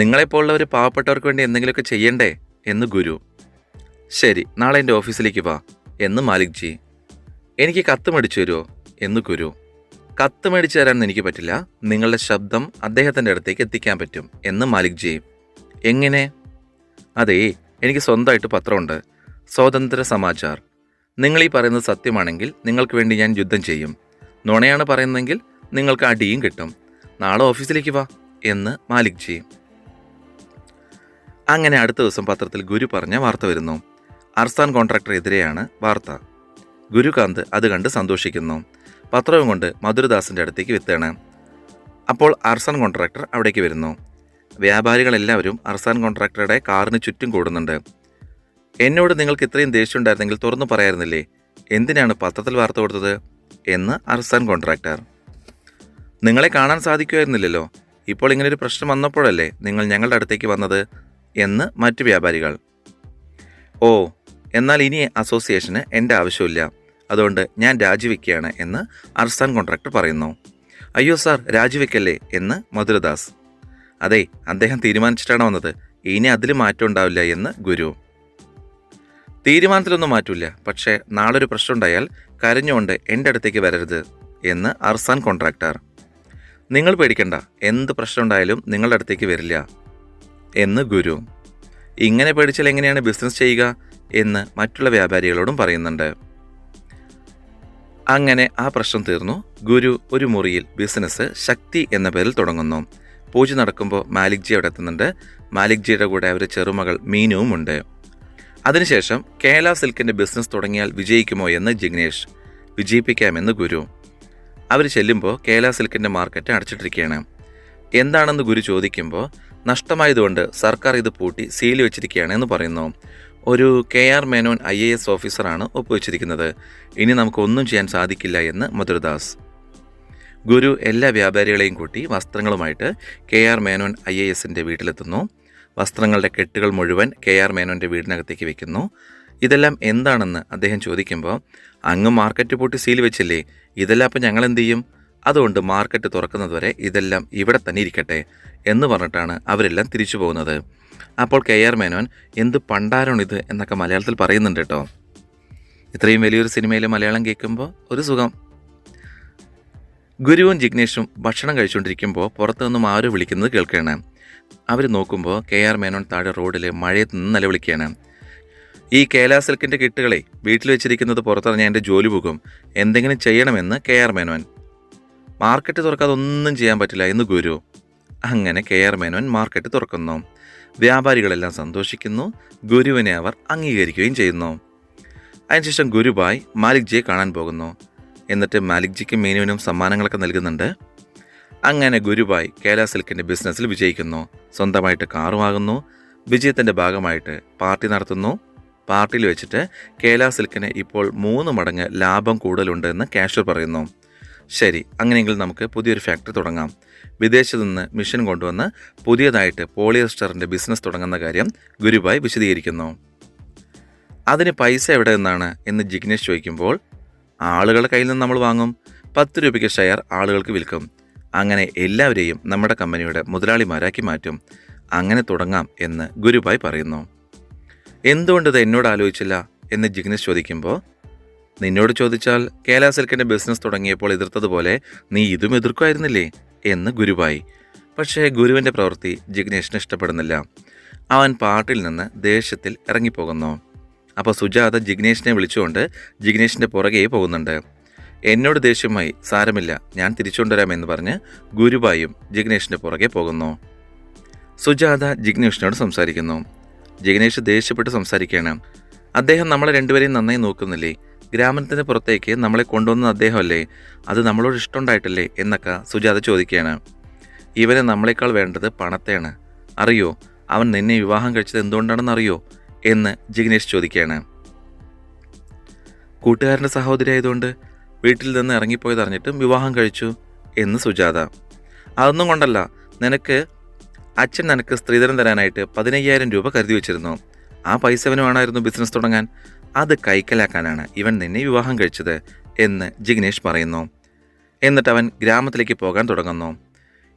നിങ്ങളെപ്പോലുള്ളവർ പാവപ്പെട്ടവർക്ക് വേണ്ടി എന്തെങ്കിലുമൊക്കെ ചെയ്യണ്ടേ എന്ന് ഗുരു. ശരി, നാളെ എൻ്റെ ഓഫീസിലേക്ക് വാ എന്ന് മാലിക് ജി. എനിക്ക് കത്ത് മേടിച്ചു തരുമോ എന്ന് ഗുരു. കത്ത് മേടിച്ചു തരാമെന്ന് എനിക്ക് പറ്റില്ല. നിങ്ങളുടെ ശബ്ദം അദ്ദേഹത്തിൻ്റെ അടുത്തേക്ക് എത്തിക്കാൻ പറ്റും എന്ന് മാലിക് ജി. എങ്ങനെ? അതേ, എനിക്ക് സ്വന്തമായിട്ട് പത്രമുണ്ട്, സ്വാതന്ത്ര്യ സമാചാർ. നിങ്ങൾ ഈ പറയുന്നത് സത്യമാണെങ്കിൽ നിങ്ങൾക്ക് വേണ്ടി ഞാൻ യുദ്ധം ചെയ്യും. നുണയാണ് പറയുന്നതെങ്കിൽ നിങ്ങൾക്ക് അടിയും കിട്ടും. നാളെ ഓഫീസിലേക്ക് വാ എന്ന് മാലിക് ജി. അങ്ങനെ അടുത്ത ദിവസം പത്രത്തിൽ ഗുരു പറഞ്ഞ വാർത്ത വരുന്നു. അർസാൻ കോൺട്രാക്ടറെതിരെയാണ് വാർത്ത. ഗുരുകാന്ത് അത് കണ്ട് സന്തോഷിക്കുന്നു. പത്രവും കൊണ്ട് മധുരദാസിൻ്റെ അടുത്തേക്ക് എത്തുകയാണ്. അപ്പോൾ അർസാൻ കോൺട്രാക്ടർ അവിടേക്ക് വരുന്നു. വ്യാപാരികളെല്ലാവരും അർസാൻ കോൺട്രാക്ടറുടെ കാറിന് ചുറ്റും കൂടുന്നുണ്ട്. എന്നോട് നിങ്ങൾക്ക് ഇത്രയും ദേഷ്യം ഉണ്ടായിരുന്നെങ്കിൽ തുറന്നു പറയായിരുന്നില്ലേ? എന്തിനാണ് പത്രത്തിൽ വാർത്ത കൊടുത്തത് എന്ന് അർസാൻ കോൺട്രാക്ടർ. നിങ്ങളെ കാണാൻ സാധിക്കുമായിരുന്നില്ലല്ലോ. ഇപ്പോൾ ഇങ്ങനൊരു പ്രശ്നം വന്നപ്പോഴല്ലേ നിങ്ങൾ ഞങ്ങളുടെ അടുത്തേക്ക് വന്നത് എന്ന് മറ്റു വ്യാപാരികൾ. ഓ, എന്നാൽ ഇനി അസോസിയേഷന് എൻ്റെ ആവശ്യമില്ല, അതുകൊണ്ട് ഞാൻ രാജിവെക്കുകയാണ് എന്ന് അർസാൻ കോൺട്രാക്ടർ പറയുന്നു. അയ്യോ സാർ, രാജിവെക്കല്ലേ എന്ന് മധുരദാസ്. അതെ, അദ്ദേഹം തീരുമാനിച്ചിട്ടാണ് വന്നത്. ഇനി അതിൽ മാറ്റം ഉണ്ടാവില്ല എന്ന് ഗുരു. തീരുമാനത്തിലൊന്നും മാറ്റില്ല, പക്ഷേ നാളെ ഒരു പ്രശ്നം ഉണ്ടായാൽ കരഞ്ഞുകൊണ്ട് എൻ്റെ അടുത്തേക്ക് വരരുത് എന്ന് അർസാൻ കോൺട്രാക്ടർ. നിങ്ങൾ പേടിക്കണ്ട, എന്ത് പ്രശ്നം ഉണ്ടായാലും നിങ്ങളുടെ അടുത്തേക്ക് വരില്ല എന്ന് ഗുരു. ഇങ്ങനെ പേടിച്ചാൽ എങ്ങനെയാണ് ബിസിനസ് ചെയ്യുക എന്ന് മറ്റുള്ള വ്യാപാരികളോടും പറയുന്നുണ്ട്. അങ്ങനെ ആ പ്രശ്നം തീർന്നു. ഗുരു ഒരു മുറിയിൽ ബിസിനസ് ശക്തി എന്ന പേരിൽ തുടങ്ങുന്നു. പൂജ നടക്കുമ്പോൾ മാലിക് ജി അവിടെ എത്തുന്നുണ്ട്. മാലിക് ജിയുടെ കൂടെ അവരുടെ ചെറുമകൾ മീനുവും ഉണ്ട്. അതിനുശേഷം കേല സിൽക്കിൻ്റെ ബിസിനസ് തുടങ്ങിയാൽ വിജയിക്കുമോ എന്ന് ജിഗ്നേഷ്. വിജയിപ്പിക്കാമെന്ന് ഗുരു. അവർ ചെല്ലുമ്പോൾ കേല സിൽക്കിൻ്റെ മാർക്കറ്റ് അടച്ചിട്ടിരിക്കുകയാണ്. എന്താണെന്ന് ഗുരു ചോദിക്കുമ്പോൾ നഷ്ടമായതുകൊണ്ട് സർക്കാർ ഇത് പൂട്ടി സീൽ വെച്ചിരിക്കുകയാണ് എന്ന് പറയുന്നു. ഒരു KR മേനോൻ IAS ഓഫീസറാണ് ഒപ്പുവെച്ചിരിക്കുന്നത്. ഇനി നമുക്കൊന്നും ചെയ്യാൻ സാധിക്കില്ല എന്ന് മധുരദാസ്. ഗുരു എല്ലാ വ്യാപാരികളെയും കൂട്ടി വസ്ത്രങ്ങളുമായിട്ട് KR മേനോൻ IASൻ്റെ വീട്ടിലെത്തുന്നു. വസ്ത്രങ്ങളുടെ കെട്ടുകൾ മുഴുവൻ KR മേനോൻ്റെ വീടിനകത്തേക്ക് വെക്കുന്നു. ഇതെല്ലാം എന്താണെന്ന് അദ്ദേഹം ചോദിക്കുമ്പോൾ, അങ്ങ് മാർക്കറ്റ് പൂട്ടി സീൽ വെച്ചില്ലേ, ഇതെല്ലാം അപ്പം ഞങ്ങൾ എന്ത് ചെയ്യും? അതുകൊണ്ട് മാർക്കറ്റ് തുറക്കുന്നതുവരെ ഇതെല്ലാം ഇവിടെ തന്നെ ഇരിക്കട്ടെ എന്ന് പറഞ്ഞിട്ടാണ് അവരെല്ലാം തിരിച്ചു പോകുന്നത്. അപ്പോൾ KR മേനോൻ എന്ത് പണ്ടാരാണിത് എന്നൊക്കെ മലയാളത്തിൽ പറയുന്നുണ്ട് കേട്ടോ. ഇത്രയും വലിയൊരു സിനിമയിൽ മലയാളം കേൾക്കുമ്പോൾ ഒരു സുഖം. ഗുരുവും ജിഗ്നേഷും ഭക്ഷണം കഴിച്ചുകൊണ്ടിരിക്കുമ്പോൾ പുറത്തു നിന്നും ആരോ വിളിക്കുന്നത് കേൾക്കുകയാണ്. അവർ നോക്കുമ്പോൾ KR മേനോൻ താഴെ റോഡിൽ മഴയത്ത് നിന്ന് നിലവിളിക്കുകയാണ്. ഈ കേല സിൽക്കിൻ്റെ കിട്ടുകളെ വീട്ടിൽ വെച്ചിരിക്കുന്നത് പുറത്തിറങ്ങിയാൽ എൻ്റെ ജോലി പോകും, എന്തെങ്കിലും ചെയ്യണമെന്ന് KR മേനോൻ. മാർക്കറ്റ് തുറക്കാതെ ഒന്നും ചെയ്യാൻ പറ്റില്ല എന്ന് ഗുരു. അങ്ങനെ KR മേനോൻ മാർക്കറ്റ് തുറക്കുന്നു. വ്യാപാരികളെല്ലാം സന്തോഷിക്കുന്നു. ഗുരുവിനെ അവർ അംഗീകരിക്കുകയും ചെയ്യുന്നു. അതിനുശേഷം ഗുരുഭായ് മാലിക്ജിയെ കാണാൻ പോകുന്നു. എന്നിട്ട് മാലിക്ജിക്കും മീനുവിനും സമ്മാനങ്ങളൊക്കെ നൽകുന്നുണ്ട്. അങ്ങനെ ഗുരുഭായ് കേല സിൽക്കിൻ്റെ ബിസിനസ്സിൽ വിജയിക്കുന്നു. സ്വന്തമായിട്ട് കാറ് വാങ്ങുന്നു. വിജയത്തിൻ്റെ ഭാഗമായിട്ട് പാർട്ടി നടത്തുന്നു. പാർട്ടിയിൽ വെച്ചിട്ട് കേല സിൽക്കിന് ഇപ്പോൾ 3 മടങ്ങ് ലാഭം കൂടുതലുണ്ട് എന്ന് കാഷ്യർ പറയുന്നു. ശരി, അങ്ങനെയെങ്കിൽ നമുക്ക് പുതിയൊരു ഫാക്ടറി തുടങ്ങാം. വിദേശത്തു നിന്ന് മിഷൻ കൊണ്ടുവന്ന് പുതിയതായിട്ട് പോളിയസ്റ്ററിൻ്റെ ബിസിനസ് തുടങ്ങുന്ന കാര്യം ഗുരുഭായ് വിശദീകരിക്കുന്നു. അതിന് പൈസ എവിടെ നിന്നാണ് എന്ന് ജിഗ്നേഷ് ചോദിക്കുമ്പോൾ, ആളുകളുടെ കയ്യിൽ നിന്ന് നമ്മൾ വാങ്ങും, 10 രൂപയ്ക്ക് ഷെയർ ആളുകൾക്ക് വിൽക്കും, അങ്ങനെ എല്ലാവരെയും നമ്മുടെ കമ്പനിയുടെ മുതലാളിമാരാക്കി മാറ്റും, അങ്ങനെ തുടങ്ങാം എന്ന് ഗുരുഭായ് പറയുന്നു. എന്തുകൊണ്ടിത് എന്നോട് ആലോചിച്ചില്ല എന്ന് ജിഗ്നേഷ് ചോദിക്കുമ്പോൾ, നിന്നോട് ചോദിച്ചാൽ കേല സിൽക്കിൻ്റെ ബിസിനസ് തുടങ്ങിയപ്പോൾ എതിർത്തതുപോലെ നീ ഇതും എതിർക്കുമായിരുന്നില്ലേ എന്ന് ഗുരുഭായ്. പക്ഷേ ഗുരുവിൻ്റെ പ്രവൃത്തി ജിഗ്നേഷിന് ഇഷ്ടപ്പെടുന്നില്ല. അവൻ പാർട്ടിയിൽ നിന്ന് ദേഷ്യത്തിൽ ഇറങ്ങിപ്പോകുന്നു. അപ്പോൾ സുജാത ജിഗ്നേഷിനെ വിളിച്ചുകൊണ്ട് ജിഗ്നേഷിൻ്റെ പുറകെ പോകുന്നുണ്ട്. എന്നോട് ദേഷ്യമായി, സാരമില്ല, ഞാൻ തിരിച്ചുകൊണ്ടുവരാമെന്ന് പറഞ്ഞ് ഗുരുഭായും ജിഗ്നേഷിൻ്റെ പുറകെ പോകുന്നു. സുജാത ജിഗ്നേഷിനോട് സംസാരിക്കുന്നു. ജിഗ്നേഷ് ദേഷ്യപ്പെട്ട് സംസാരിക്കുകയാണ്. അദ്ദേഹം നമ്മളെ രണ്ടുപേരെയും നന്നായി നോക്കുന്നില്ലേ, ഗ്രാമത്തിന് പുറത്തേക്ക് നമ്മളെ കൊണ്ടുവന്ന അദ്ദേഹമല്ലേ, അത് നമ്മളോട് ഇഷ്ടമുണ്ടായിട്ടല്ലേ എന്നൊക്കെ സുജാത ചോദിക്കുകയാണ്. ഇവന് നമ്മളെക്കാൾ വേണ്ടത് പണത്തെയാണ്, അറിയോ, അവൻ നിന്നെ വിവാഹം കഴിച്ചത് എന്തുകൊണ്ടാണെന്ന് അറിയോ എന്ന് ജിഗ്നേഷ് ചോദിക്കുകയാണ്. കൂട്ടുകാരൻ്റെ സഹോദരി ആയതുകൊണ്ട് വീട്ടിൽ നിന്ന് ഇറങ്ങിപ്പോയത് അറിഞ്ഞിട്ടും വിവാഹം കഴിച്ചു എന്ന് സുജാത. അതൊന്നും കൊണ്ടല്ല, അച്ഛൻ നിനക്ക് സ്ത്രീധനം തരാനായിട്ട് 15,000 രൂപ കരുതി വെച്ചിരുന്നു. ആ പൈസ അവന് വേണമായിരുന്നു ബിസിനസ് തുടങ്ങാൻ, അത് കൈക്കലാക്കാനാണ് ഇവൻ നിന്നെ വിവാഹം കഴിച്ചത് എന്ന് ജിഗ്നേഷ് പറയുന്നു. എന്നിട്ട് അവൻ ഗ്രാമത്തിലേക്ക് പോകാൻ തുടങ്ങുന്നു.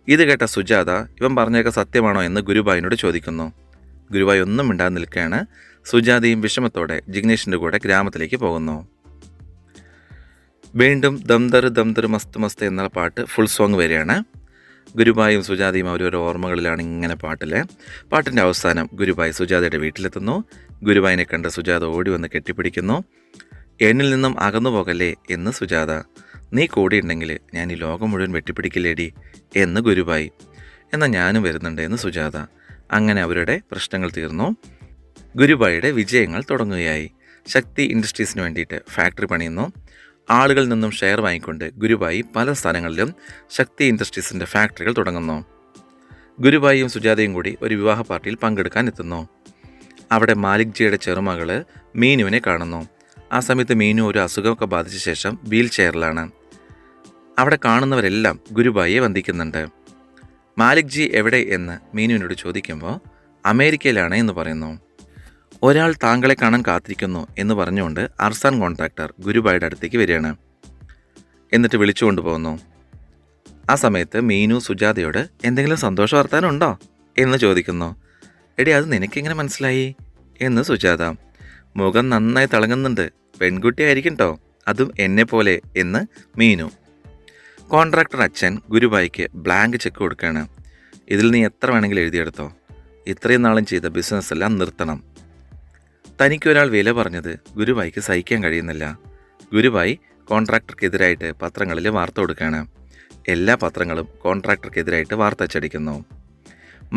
ഇത് കേട്ട സുജാത ഇവൻ പറഞ്ഞൊക്കെ സത്യമാണോ എന്ന് ഗുരുഭായിനോട് ചോദിക്കുന്നു. ഗുരുഭായ് ഒന്നും മിണ്ടാതെ നിൽക്കുകയാണ്. സുജാതയും വിഷമത്തോടെ ജിഗ്നേഷിൻ്റെ കൂടെ ഗ്രാമത്തിലേക്ക് പോകുന്നു. വീണ്ടും ദംദർ മസ്ത് മസ്ത് എന്ന പാട്ട് ഫുൾ സോങ് വരികയാണ്. ഗുരുഭായും സുജാതയും അവരവരുടെ ഓർമ്മകളിലാണ് ഇങ്ങനെ പാട്ടിൻ്റെ അവസാനം ഗുരുഭായ് സുജാതയുടെ വീട്ടിലെത്തുന്നു. ഗുരുഭായിനെ കണ്ട് സുജാത ഓടി വന്ന് കെട്ടിപ്പിടിക്കുന്നു. എന്നിൽ നിന്നും അകന്നു പോകല്ലേ എന്ന് സുജാത. നീ കൂടിയുണ്ടെങ്കിൽ ഞാൻ ഈ ലോകം മുഴുവൻ വെട്ടിപ്പിടിക്കില്ലേടി എന്ന് ഗുരുഭായ്. എന്നാൽ ഞാനും വരുന്നുണ്ട് എന്ന് സുജാത. അങ്ങനെ അവരുടെ പ്രശ്നങ്ങൾ തീർന്നു. ഗുരുഭായിയുടെ വിജയങ്ങൾ തുടങ്ങുകയായി. ശക്തി ഇൻഡസ്ട്രീസിന് വേണ്ടിയിട്ട് ഫാക്ടറി പണിയുന്നു. ആളുകളിൽ നിന്നും ഷെയർ വാങ്ങിക്കൊണ്ട് ഗുരുഭായി പല സ്ഥലങ്ങളിലും ശക്തി ഇൻഡസ്ട്രീസിൻ്റെ ഫാക്ടറികൾ തുടങ്ങുന്നു. ഗുരുഭായിയും സുജാതയും കൂടി ഒരു വിവാഹ പാർട്ടിയിൽ പങ്കെടുക്കാൻ എത്തുന്നു. അവിടെ മാലിക്ജിയുടെ ചെറുമകൾ മീനുവിനെ കാണുന്നു. ആ സമയത്ത് മീനു ഒരു അസുഖമൊക്കെ ബാധിച്ച ശേഷം വീൽ ചെയറിലാണ്. അവിടെ കാണുന്നവരെല്ലാം ഗുരുഭായിയെ വന്ദിക്കുന്നുണ്ട്. മാലിക്ജി എവിടെ എന്ന് മീനുവിനോട് ചോദിക്കുമ്പോൾ അമേരിക്കയിലാണ് എന്ന് പറയുന്നു. ഒരാൾ താങ്കളെ കാണാൻ കാത്തിരിക്കുന്നു എന്ന് പറഞ്ഞുകൊണ്ട് അർസാൻ കോൺട്രാക്ടർ ഗുരുഭായിയുടെ അടുത്തേക്ക് വരികയാണ്. എന്നിട്ട് വിളിച്ചുകൊണ്ട് പോകുന്നു. ആ സമയത്ത് മീനു സുജാതയോട് എന്തെങ്കിലും സന്തോഷ വർത്താനുണ്ടോ എന്ന് ചോദിക്കുന്നു. എടി, അത് നിനക്കെങ്ങനെ മനസ്സിലായി എന്ന് സുജാത. മുഖം നന്നായി തിളങ്ങുന്നുണ്ട്, പെൺകുട്ടിയായിരിക്കും കേട്ടോ, അതും എന്നെപ്പോലെ എന്ന് മീനു. കോൺട്രാക്ടർ അച്ഛൻ ഗുരുഭായിക്ക് ബ്ലാങ്ക് ചെക്ക് കൊടുക്കുകയാണ്. ഇതിൽ നീ എത്ര വേണമെങ്കിലും എഴുതിയെടുത്തോ, ഇത്രയും നാളും ചെയ്ത ബിസിനസ് എല്ലാം നിർത്തണം. തനിക്കൊരാൾ വില പറഞ്ഞത് ഗുരുഭായിക്ക് സഹിക്കാൻ കഴിയുന്നില്ല. ഗുരുഭായി കോൺട്രാക്ടർക്കെതിരായിട്ട് പത്രങ്ങളിൽ വാർത്ത കൊടുക്കുകയാണ്. എല്ലാ പത്രങ്ങളും കോൺട്രാക്ടർക്കെതിരായിട്ട് വാർത്ത അച്ചടിക്കുന്നു.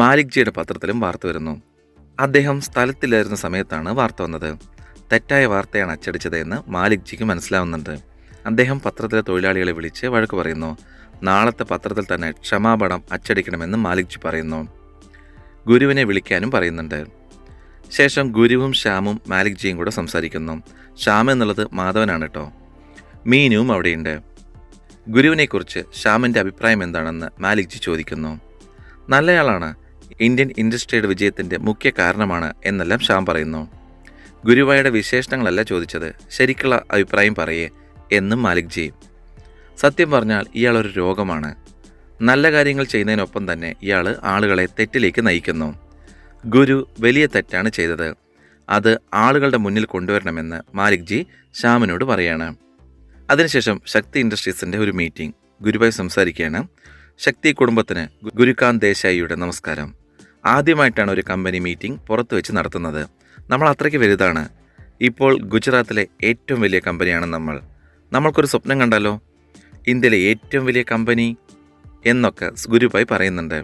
മാലിക്ജിയുടെ പത്രത്തിലും വാർത്ത വരുന്നു. അദ്ദേഹം സ്ഥലത്തില്ലായിരുന്ന സമയത്താണ് വാർത്ത വന്നത്. തെറ്റായ വാർത്തയാണ് അച്ചടിച്ചത് എന്ന് മാലിക്ജിക്ക് മനസ്സിലാവുന്നുണ്ട്. അദ്ദേഹം പത്രത്തിലെ തൊഴിലാളികളെ വിളിച്ച് വഴക്ക് പറയുന്നു. നാളത്തെ പത്രത്തിൽ തന്നെ ക്ഷമാപണം അച്ചടിക്കണമെന്ന് മാലിക്ജി പറയുന്നു. ഗുരുവിനെ വിളിക്കാനും പറയുന്നുണ്ട്. ശേഷം ഗുരുവും ശ്യാമും മാലിക്ജിയും കൂടെ സംസാരിക്കുന്നു. ശ്യാം എന്നുള്ളത് മാധവനാണ് കേട്ടോ. മീനുവും അവിടെയുണ്ട്. ഗുരുവിനെക്കുറിച്ച് ശ്യാമിൻ്റെ അഭിപ്രായം എന്താണെന്ന് മാലിക്ജി ചോദിക്കുന്നു. നല്ലയാളാണ്, ഇന്ത്യൻ ഇൻഡസ്ട്രിയുടെ വിജയത്തിൻ്റെ മുഖ്യ കാരണമാണ് എന്നെല്ലാം ശ്യാം പറയുന്നു. ഗുരുവായുടെ വിശേഷണങ്ങളല്ല ചോദിച്ചത്, ശരിക്കുള്ള അഭിപ്രായം പറയേ എന്നും മാലിക് ജി. സത്യം പറഞ്ഞാൽ ഇയാളൊരു രോഗമാണ്. നല്ല കാര്യങ്ങൾ ചെയ്യുന്നതിനൊപ്പം തന്നെ ഇയാൾ ആളുകളെ തെറ്റിലേക്ക് നയിക്കുന്നു. ഗുരു വലിയ തെറ്റാണ് ചെയ്തത്, അത് ആളുകളുടെ മുന്നിൽ കൊണ്ടുവരണമെന്ന് മാലിക് ജി ശ്യാമിനോട് പറയാണ്. അതിനുശേഷം ശക്തി ഇൻഡസ്ട്രീസിൻ്റെ ഒരു മീറ്റിംഗ്. ഗുരുവായി സംസാരിക്കുകയാണ്. ശക്തി കുടുംബത്തിന് ഗുരുകാന്ത് ദേശായിയുടെ നമസ്കാരം. ആദ്യമായിട്ടാണ് ഒരു കമ്പനി മീറ്റിംഗ് പുറത്തു വെച്ച് നടത്തുന്നത്. നമ്മൾ അത്രയ്ക്ക് വലുതാണ്. ഇപ്പോൾ ഗുജറാത്തിലെ ഏറ്റവും വലിയ കമ്പനിയാണ് നമ്മൾക്കൊരു സ്വപ്നം കണ്ടാലോ, ഇന്ത്യയിലെ ഏറ്റവും വലിയ കമ്പനി എന്നൊക്കെ ഗുരുവായി പറയുന്നുണ്ട്.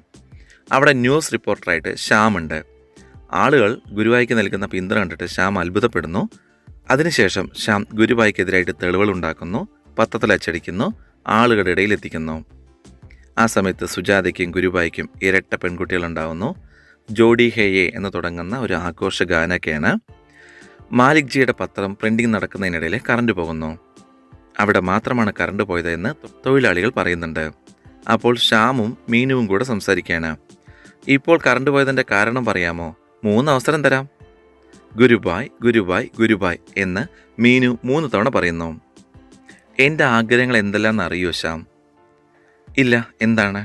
അവിടെ ന്യൂസ് റിപ്പോർട്ടറായിട്ട് ശ്യാമുണ്ട്. ആളുകൾ ഗുരുവായിക്ക് നൽകുന്ന പിന്തുണ കണ്ടിട്ട് ശ്യാം അത്ഭുതപ്പെടുന്നു. അതിനുശേഷം ശ്യാം ഗുരുവായിക്കെതിരായിട്ട് തെളിവുകൾ ഉണ്ടാക്കുന്നു, പത്രത്തിൽ അച്ചടിക്കുന്നു, ആളുകളുടെ ഇടയിൽ എത്തിക്കുന്നു. ആ സമയത്ത് സുജാതയ്ക്കും ഗുരുവായിക്കും ഇരട്ട പെൺകുട്ടികളുണ്ടാവുന്നു. ജോഡി ഹേയെ എന്ന് തുടങ്ങുന്ന ഒരു ആഘോഷ ഗാനൊക്കെയാണ്. മാലിക് ജിയുടെ പത്രം പ്രിൻറ്റിങ് നടക്കുന്നതിനിടയിൽ കറണ്ട് പോകുന്നു. അവിടെ മാത്രമാണ് കറണ്ട് പോയതെന്ന് തൊഴിലാളികൾ പറയുന്നുണ്ട്. അപ്പോൾ ശ്യാമും മീനുവും കൂടെ സംസാരിക്കുകയാണ്. ഇപ്പോൾ കറണ്ട് പോയതിൻ്റെ കാരണം പറയാമോ? 3 അവസരം തരാം. ഗുരുബായ് ഗുരുബായ് ഗുരുബായ് എന്ന് മീനു 3 തവണ പറയുന്നു. എൻ്റെ ആഗ്രഹങ്ങൾ എന്തെല്ലാമെന്ന് അറിയോ ശ്യാം? ഇല്ല, എന്താണ്?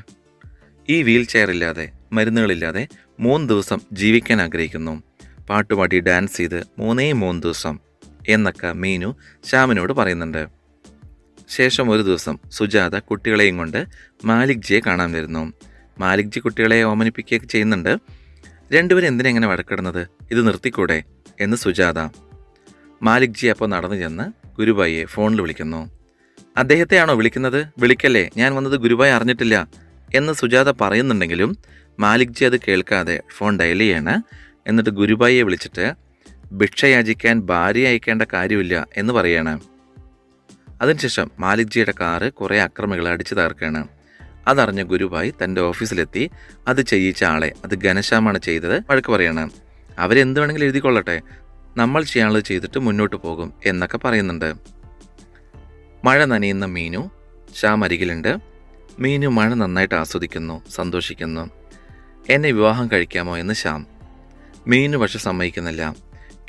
ഈ വീൽ ചെയറില്ലാതെ, മരുന്നുകളില്ലാതെ 3 ദിവസം ജീവിക്കാൻ ആഗ്രഹിക്കുന്നു. പാട്ടുപാടി ഡാൻസ് ചെയ്ത് 3 ദിവസം എന്നൊക്കെ മീനു ശ്യാമിനോട് പറയുന്നുണ്ട്. ശേഷം ഒരു ദിവസം സുജാത കുട്ടികളെയും കൊണ്ട് മാലിക് ജിയെ കാണാൻ വരുന്നു. മാലിക് ജി കുട്ടികളെ ഓമനിപ്പിക്കുകയൊക്കെ ചെയ്യുന്നുണ്ട്. രണ്ടുപേരും എന്തിനെങ്ങനെ വഴക്കിടുന്നത്, ഇത് നിർത്തിക്കൂടെ എന്ന് സുജാത. മാലിക് ജി അപ്പോൾ നടന്നു ചെന്ന് ഗുരുബായിയെ ഫോണിൽ വിളിക്കുന്നു. അദ്ദേഹത്തെയാണോ വിളിക്കുന്നത്? വിളിക്കല്ലേ, ഞാൻ വന്നത് ഗുരുബായി അറിഞ്ഞിട്ടില്ല എന്ന് സുജാത പറയുന്നുണ്ടെങ്കിലും മാലിക് ജി അത് കേൾക്കാതെ ഫോൺ ഡയൽ ചെയ്യാണ്. എന്നിട്ട് ഗുരുബായിയെ വിളിച്ചിട്ട് ഭിക്ഷ യാചിക്കാൻ ഭാര്യ അയക്കേണ്ട കാര്യമില്ല എന്ന് പറയാണ്. അതിനുശേഷം മാലിക് ജിയുടെ കാറ് കുറേ അക്രമികളെ അടിച്ചു തകർക്കുകയാണ്. അതറിഞ്ഞ ഗുരുബായി തൻ്റെ ഓഫീസിലെത്തി അത് ചെയ്യിച്ച ആളെ, അത് ഘനശ്യാമാണ് ചെയ്തത്, വഴക്ക് പറയാണ്. അവരെന്ത് വേണമെങ്കിലും എഴുതിക്കൊള്ളട്ടെ, നമ്മൾ ചെയ്യാനുള്ളത് ചെയ്തിട്ട് മുന്നോട്ട് പോകും എന്നൊക്കെ പറയുന്നുണ്ട്. മഴ നനയുന്ന മീനു ശ്യാം അരികിലുണ്ട്. മീനു മഴ നന്നായിട്ട് ആസ്വദിക്കുന്നു, സന്തോഷിക്കുന്നു. എന്നെ വിവാഹം കഴിക്കാമോ എന്ന് ശ്യാം. മീനു പക്ഷെ സമ്മതിക്കുന്നില്ല.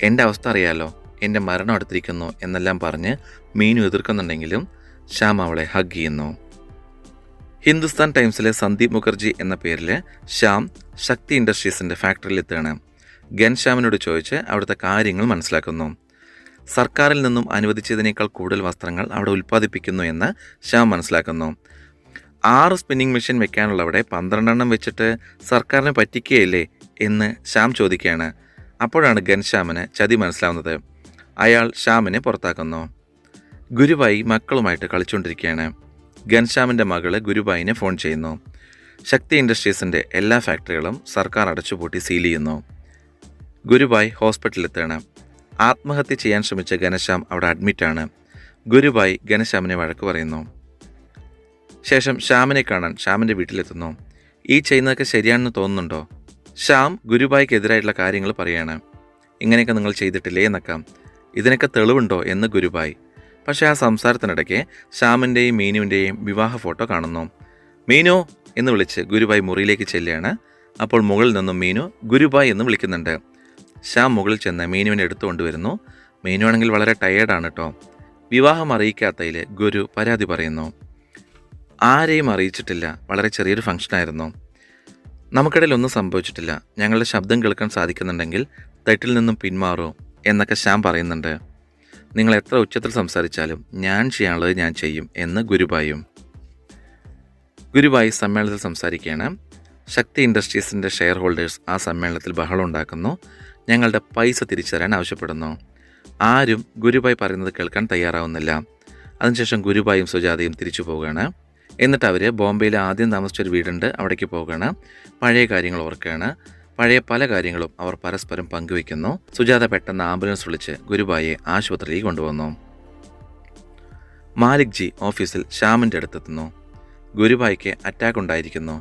എൻ്റെ അവസ്ഥ അറിയാലോ, എൻ്റെ മരണം അടുത്തിരിക്കുന്നു എന്നെല്ലാം പറഞ്ഞ് മീനു എതിർക്കുന്നുണ്ടെങ്കിലും ശ്യാം അവളെ ഹഗ് ചെയ്യുന്നു. ഹിന്ദുസ്ഥാൻ ടൈംസിലെ സന്ദീപ് മുഖർജി എന്ന പേരിൽ ശ്യാം ശക്തി ഇൻഡസ്ട്രീസിൻ്റെ ഫാക്ടറിയിലെത്തുകയാണ്. ഘൻശ്യാമിനോട് ചോദിച്ച് അവിടുത്തെ കാര്യങ്ങൾ മനസ്സിലാക്കുന്നു. സർക്കാരിൽ നിന്നും അനുവദിച്ചതിനേക്കാൾ കൂടുതൽ വസ്ത്രങ്ങൾ അവിടെ ഉൽപ്പാദിപ്പിക്കുന്നു എന്ന് ശ്യാം മനസ്സിലാക്കുന്നു. 6 സ്പിന്നിങ് മെഷീൻ വെക്കാനുള്ളവിടെ 12 വെച്ചിട്ട് സർക്കാരിനെ പറ്റിക്കുകയില്ലേ എന്ന് ശ്യാം ചോദിക്കുകയാണ്. അപ്പോഴാണ് ഘൻശ്യാമിന് ചതി മനസ്സിലാവുന്നത്. അയാൾ ശ്യാമിനെ പുറത്താക്കുന്നു. ഗുരുവായി മക്കളുമായിട്ട് കളിച്ചുകൊണ്ടിരിക്കുകയാണ്. ഘൻശ്യാമിൻ്റെ മകള് ഗുരുബായിനെ ഫോൺ ചെയ്യുന്നു. ശക്തി ഇൻഡസ്ട്രീസിൻ്റെ എല്ലാ ഫാക്ടറികളും സർക്കാർ അടച്ചുപൂട്ടി സീൽ ചെയ്യുന്നു. ഗുരുബായ് ഹോസ്പിറ്റലിലെത്താണ്. ആത്മഹത്യ ചെയ്യാൻ ശ്രമിച്ച ഘനശ്യാം അവിടെ അഡ്മിറ്റാണ്. ഗുരുബായ് ഘനശ്യാമിനെ വഴക്ക് പറയുന്നു. ശേഷം ശ്യാമിനെ കാണാൻ ശ്യാമിൻ്റെ വീട്ടിലെത്തുന്നു. ഈ ചെയ്യുന്നതൊക്കെ ശരിയാണെന്ന് തോന്നുന്നുണ്ടോ? ശ്യാം ഗുരുബായിക്കെതിരായിട്ടുള്ള കാര്യങ്ങൾ പറയാണ്. ഇങ്ങനെയൊക്കെ നിങ്ങൾ ചെയ്തിട്ടില്ലേ എന്നൊക്കെ, ഇതിനൊക്കെ തെളിവുണ്ടോ എന്ന് ഗുരുബായ്. പക്ഷേ ആ സംസാരത്തിനിടയ്ക്ക് ശ്യാമിൻ്റെയും മീനുവിൻ്റെയും വിവാഹ ഫോട്ടോ കാണുന്നു. മീനു എന്ന് വിളിച്ച് ഗുരുബായ് മുറിയിലേക്ക് ചെല്ലുകയാണ്. അപ്പോൾ മുകളിൽ നിന്നും മീനു ഗുരുബായ് എന്ന് വിളിക്കുന്നുണ്ട്. ശ്യാം മുകളിൽ ചെന്ന് മീനുവിനെ എടുത്തുകൊണ്ടുവരുന്നു. മീനു ആണെങ്കിൽ വളരെ ടയേർഡാണ് കേട്ടോ. വിവാഹം അറിയിക്കാത്തതിൽ ഗുരു പരാതി പറയുന്നു. ആരെയും അറിയിച്ചിട്ടില്ല, വളരെ ചെറിയൊരു ഫംഗ്ഷനായിരുന്നു, നമുക്കിടയിൽ ഒന്നും സംഭവിച്ചിട്ടില്ല, ഞങ്ങളുടെ ശബ്ദം കേൾക്കാൻ സാധിക്കുന്നുണ്ടെങ്കിൽ തെറ്റിൽ നിന്നും പിന്മാറൂ എന്നൊക്കെ ശ്യാം പറയുന്നുണ്ട്. നിങ്ങൾ എത്ര ഉച്ചത്തിൽ സംസാരിച്ചാലും ഞാൻ ചെയ്യാനുള്ളത് ഞാൻ ചെയ്യും എന്ന് ഗുരുബായും. ഗുരുബായി സമ്മേളനത്തിൽ സംസാരിക്കുകയാണ്. ശക്തി ഇൻഡസ്ട്രീസിൻ്റെ ഷെയർ ഹോൾഡേഴ്സ് ആ സമ്മേളനത്തിൽ ബഹളം ഉണ്ടാക്കുന്നു. ഞങ്ങളുടെ പൈസ തിരിച്ചു തരാൻ ആവശ്യപ്പെടുന്നു. ആരും ഗുരുബായി പറയുന്നത് കേൾക്കാൻ തയ്യാറാവുന്നില്ല. അതിനുശേഷം ഗുരുബായും സുജാതയും തിരിച്ചു പോവുകയാണ്. എന്നിട്ട് അവർ ബോംബെയിൽ ആദ്യം താമസിച്ചൊരു വീടുണ്ട്, അവിടേക്ക് പോവുകയാണ്. പഴയ കാര്യങ്ങൾ ഓർക്കുകയാണ്. പഴയ പല കാര്യങ്ങളും അവർ പരസ്പരം പങ്കുവയ്ക്കുന്നു. സുജാത പെട്ടെന്ന് ആംബുലൻസ് വിളിച്ച് ഗുരുബായിയെ ആശുപത്രിയിൽ കൊണ്ടുവന്നു. മാലിക് ജി ഓഫീസിൽ ശ്യാമിൻ്റെ അടുത്തെത്തുന്നു. ഗുരുബായിക്ക് അറ്റാക്ക് ഉണ്ടായിരിക്കുന്നു.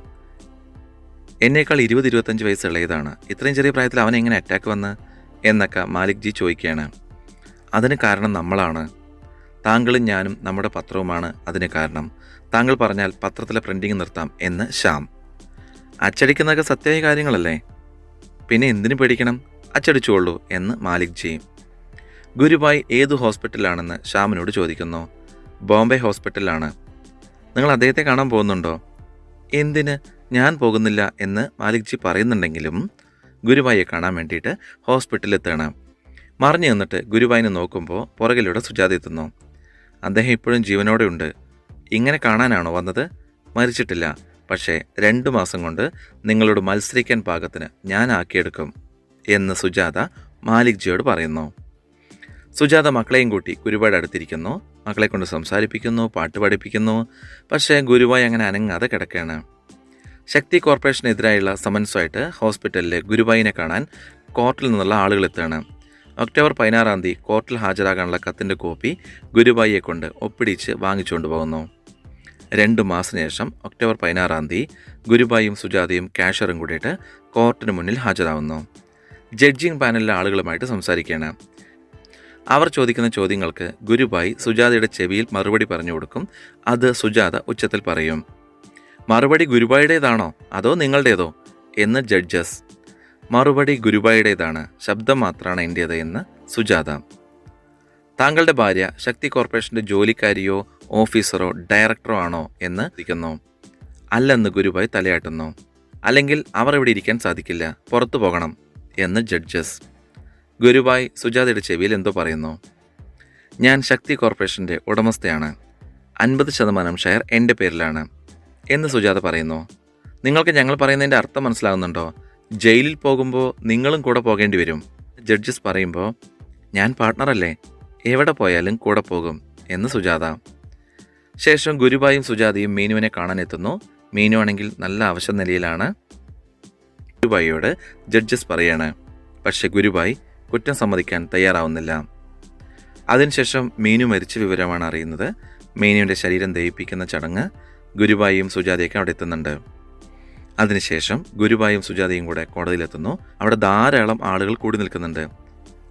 എന്നേക്കാൾ 20-25 വയസ്സ് ഇളയതാണ്, ഇത്രയും ചെറിയ പ്രായത്തിൽ അവൻ എങ്ങനെ അറ്റാക്ക് വന്ന് എന്നൊക്കെ മാലിക് ജി ചോദിക്കുകയാണ്. അതിന് കാരണം നമ്മളാണ്, താങ്കളും ഞാനും നമ്മുടെ പത്രവുമാണ് അതിന് കാരണം. താങ്കൾ പറഞ്ഞാൽ പത്രത്തിലെ പ്രിൻറ്റിങ് നിർത്താം എന്ന് ശ്യാം. അച്ചടിക്കുന്നതൊക്കെ സത്യമായ കാര്യങ്ങളല്ലേ, പിന്നെ എന്തിനു പേടിക്കണം, അച്ചടിച്ചോളൂ എന്ന് മാലിക് ജി. ഗുരുഭായ് ഏതു ഹോസ്പിറ്റലിലാണെന്ന് ശ്യാമിനോട് ചോദിക്കുന്നു. ബോംബെ ഹോസ്പിറ്റലിലാണ്. നിങ്ങൾ അദ്ദേഹത്തെ കാണാൻ പോകുന്നുണ്ടോ? എന്തിന്, ഞാൻ പോകുന്നില്ല എന്ന് മാലിക് ജി പറയുന്നുണ്ടെങ്കിലും ഗുരുഭായിയെ കാണാൻ വേണ്ടിയിട്ട് ഹോസ്പിറ്റലിൽ എത്തുകയാണ്. മറിഞ്ഞു നിന്നിട്ട് ഗുരുഭായിനെ നോക്കുമ്പോൾ പുറകിലൂടെ സുജാത എത്തുന്നു. അദ്ദേഹം ഇപ്പോഴും ജീവനോടെ ഉണ്ട്. ഇങ്ങനെ കാണാനാണോ വന്നത്? മരിച്ചിട്ടില്ല, പക്ഷേ 2 മാസം കൊണ്ട് നിങ്ങളോട് മത്സരിക്കാൻ പാകത്തിന് ഞാൻ ആക്കിയെടുക്കും എന്ന് സുജാത മാലിക് ജിയോട് പറയുന്നു. സുജാത മക്കളെയും കൂട്ടി ഗുരുവായുടെ അടുത്തിരിക്കുന്നു. മക്കളെ കൊണ്ട് സംസാരിപ്പിക്കുന്നു, പാട്ട് പഠിപ്പിക്കുന്നു. പക്ഷേ ഗുരുവായി അങ്ങനെ അനങ്ങാതെ കിടക്കുകയാണ്. ശക്തി കോർപ്പറേഷനെതിരായുള്ള സമൻസുമായിട്ട് ഹോസ്പിറ്റലിൽ ഗുരുവായിനെ കാണാൻ കോർട്ടിൽ നിന്നുള്ള ആളുകൾ എത്തുകയാണ്. ഒക്ടോബർ 16 കോർട്ടിൽ ഹാജരാകാനുള്ള കത്തിൻ്റെ കോപ്പി ഗുരുവായിയെ കൊണ്ട് ഒപ്പിടിച്ച് വാങ്ങിച്ചുകൊണ്ട് പോകുന്നു. 2 മാസത്തിന് ശേഷം ഒക്ടോബർ 16 ഗുരുവായും സുജാതയും കാഷ്യറും കൂടിയിട്ട് കോർട്ടിന് മുന്നിൽ ഹാജരാകുന്നു. ജഡ്ജിങ് പാനലിലെ ആളുകളുമായിട്ട് സംസാരിക്കുകയാണ്. അവർ ചോദിക്കുന്ന ചോദ്യങ്ങൾക്ക് ഗുരുഭായ് സുജാതയുടെ ചെവിയിൽ മറുപടി പറഞ്ഞു കൊടുക്കും. അത് സുജാത ഉച്ചത്തിൽ പറയും. മറുപടി ഗുരുഭായുടേതാണോ അതോ നിങ്ങളുടേതോ എന്ന് ജഡ്ജസ്. മറുപടി ഗുരുഭായുടേതാണ്, ശബ്ദം മാത്രമാണ് എൻ്റേത് എന്ന് സുജാത. താങ്കളുടെ ഭാര്യ ശക്തി കോർപ്പറേഷൻ്റെ ജോലിക്കാരിയോ ഓഫീസറോ ഡയറക്ടറോ ആണോ എന്ന് ചോദിക്കുന്നു. അല്ലെന്ന് ഗുരുഭായ് തലയാട്ടുന്നു. അല്ലെങ്കിൽ അവർ ഇവിടെ ഇരിക്കാൻ സാധിക്കില്ല, പുറത്തു പോകണം എന്ന് ജഡ്ജസ്. ഗുരുഭായ് സുജാതയുടെ ചെവിയിൽ എന്തോ പറയുന്നു. ഞാൻ ശക്തി കോർപ്പറേഷൻ്റെ ഉടമസ്ഥയാണ്, 50% ഷെയർ എൻ്റെ പേരിലാണ് എന്ന് സുജാത പറയുന്നു. നിങ്ങൾക്ക് ഞങ്ങൾ പറയുന്നതിൻ്റെ അർത്ഥം മനസ്സിലാകുന്നുണ്ടോ? ജയിലിൽ പോകുമ്പോൾ നിങ്ങളും കൂടെ പോകേണ്ടി വരും. ജഡ്ജസ് പറയുമ്പോൾ ഞാൻ പാർട്ട്ണറല്ലേ, എവിടെ പോയാലും കൂടെ പോകും എന്ന് സുജാത. ശേഷം ഗുരുഭായും സുജാതയും മീനുവിനെ കാണാനെത്തുന്നു. മീനു ആണെങ്കിൽ നല്ല അവശ നിലയിലാണ്. ഗുരുഭായിയോട് ജഡ്ജസ് പറയാണ്. പക്ഷെ ഗുരുഭായ് കുറ്റം സമ്മതിക്കാൻ തയ്യാറാവുന്നില്ല. അതിനുശേഷം മീനു മരിച്ച വിവരമാണ് അറിയുന്നത്. മീനുവിൻ്റെ ശരീരം ദഹിപ്പിക്കുന്ന ചടങ്ങ് ഗുരുഭായും സുജാതയൊക്കെ അവിടെ എത്തുന്നുണ്ട്. അതിനുശേഷം ഗുരുഭായും സുജാതയും കൂടെ കോടതിയിലെത്തുന്നു. അവിടെ ധാരാളം ആളുകൾ കൂടി നിൽക്കുന്നുണ്ട്.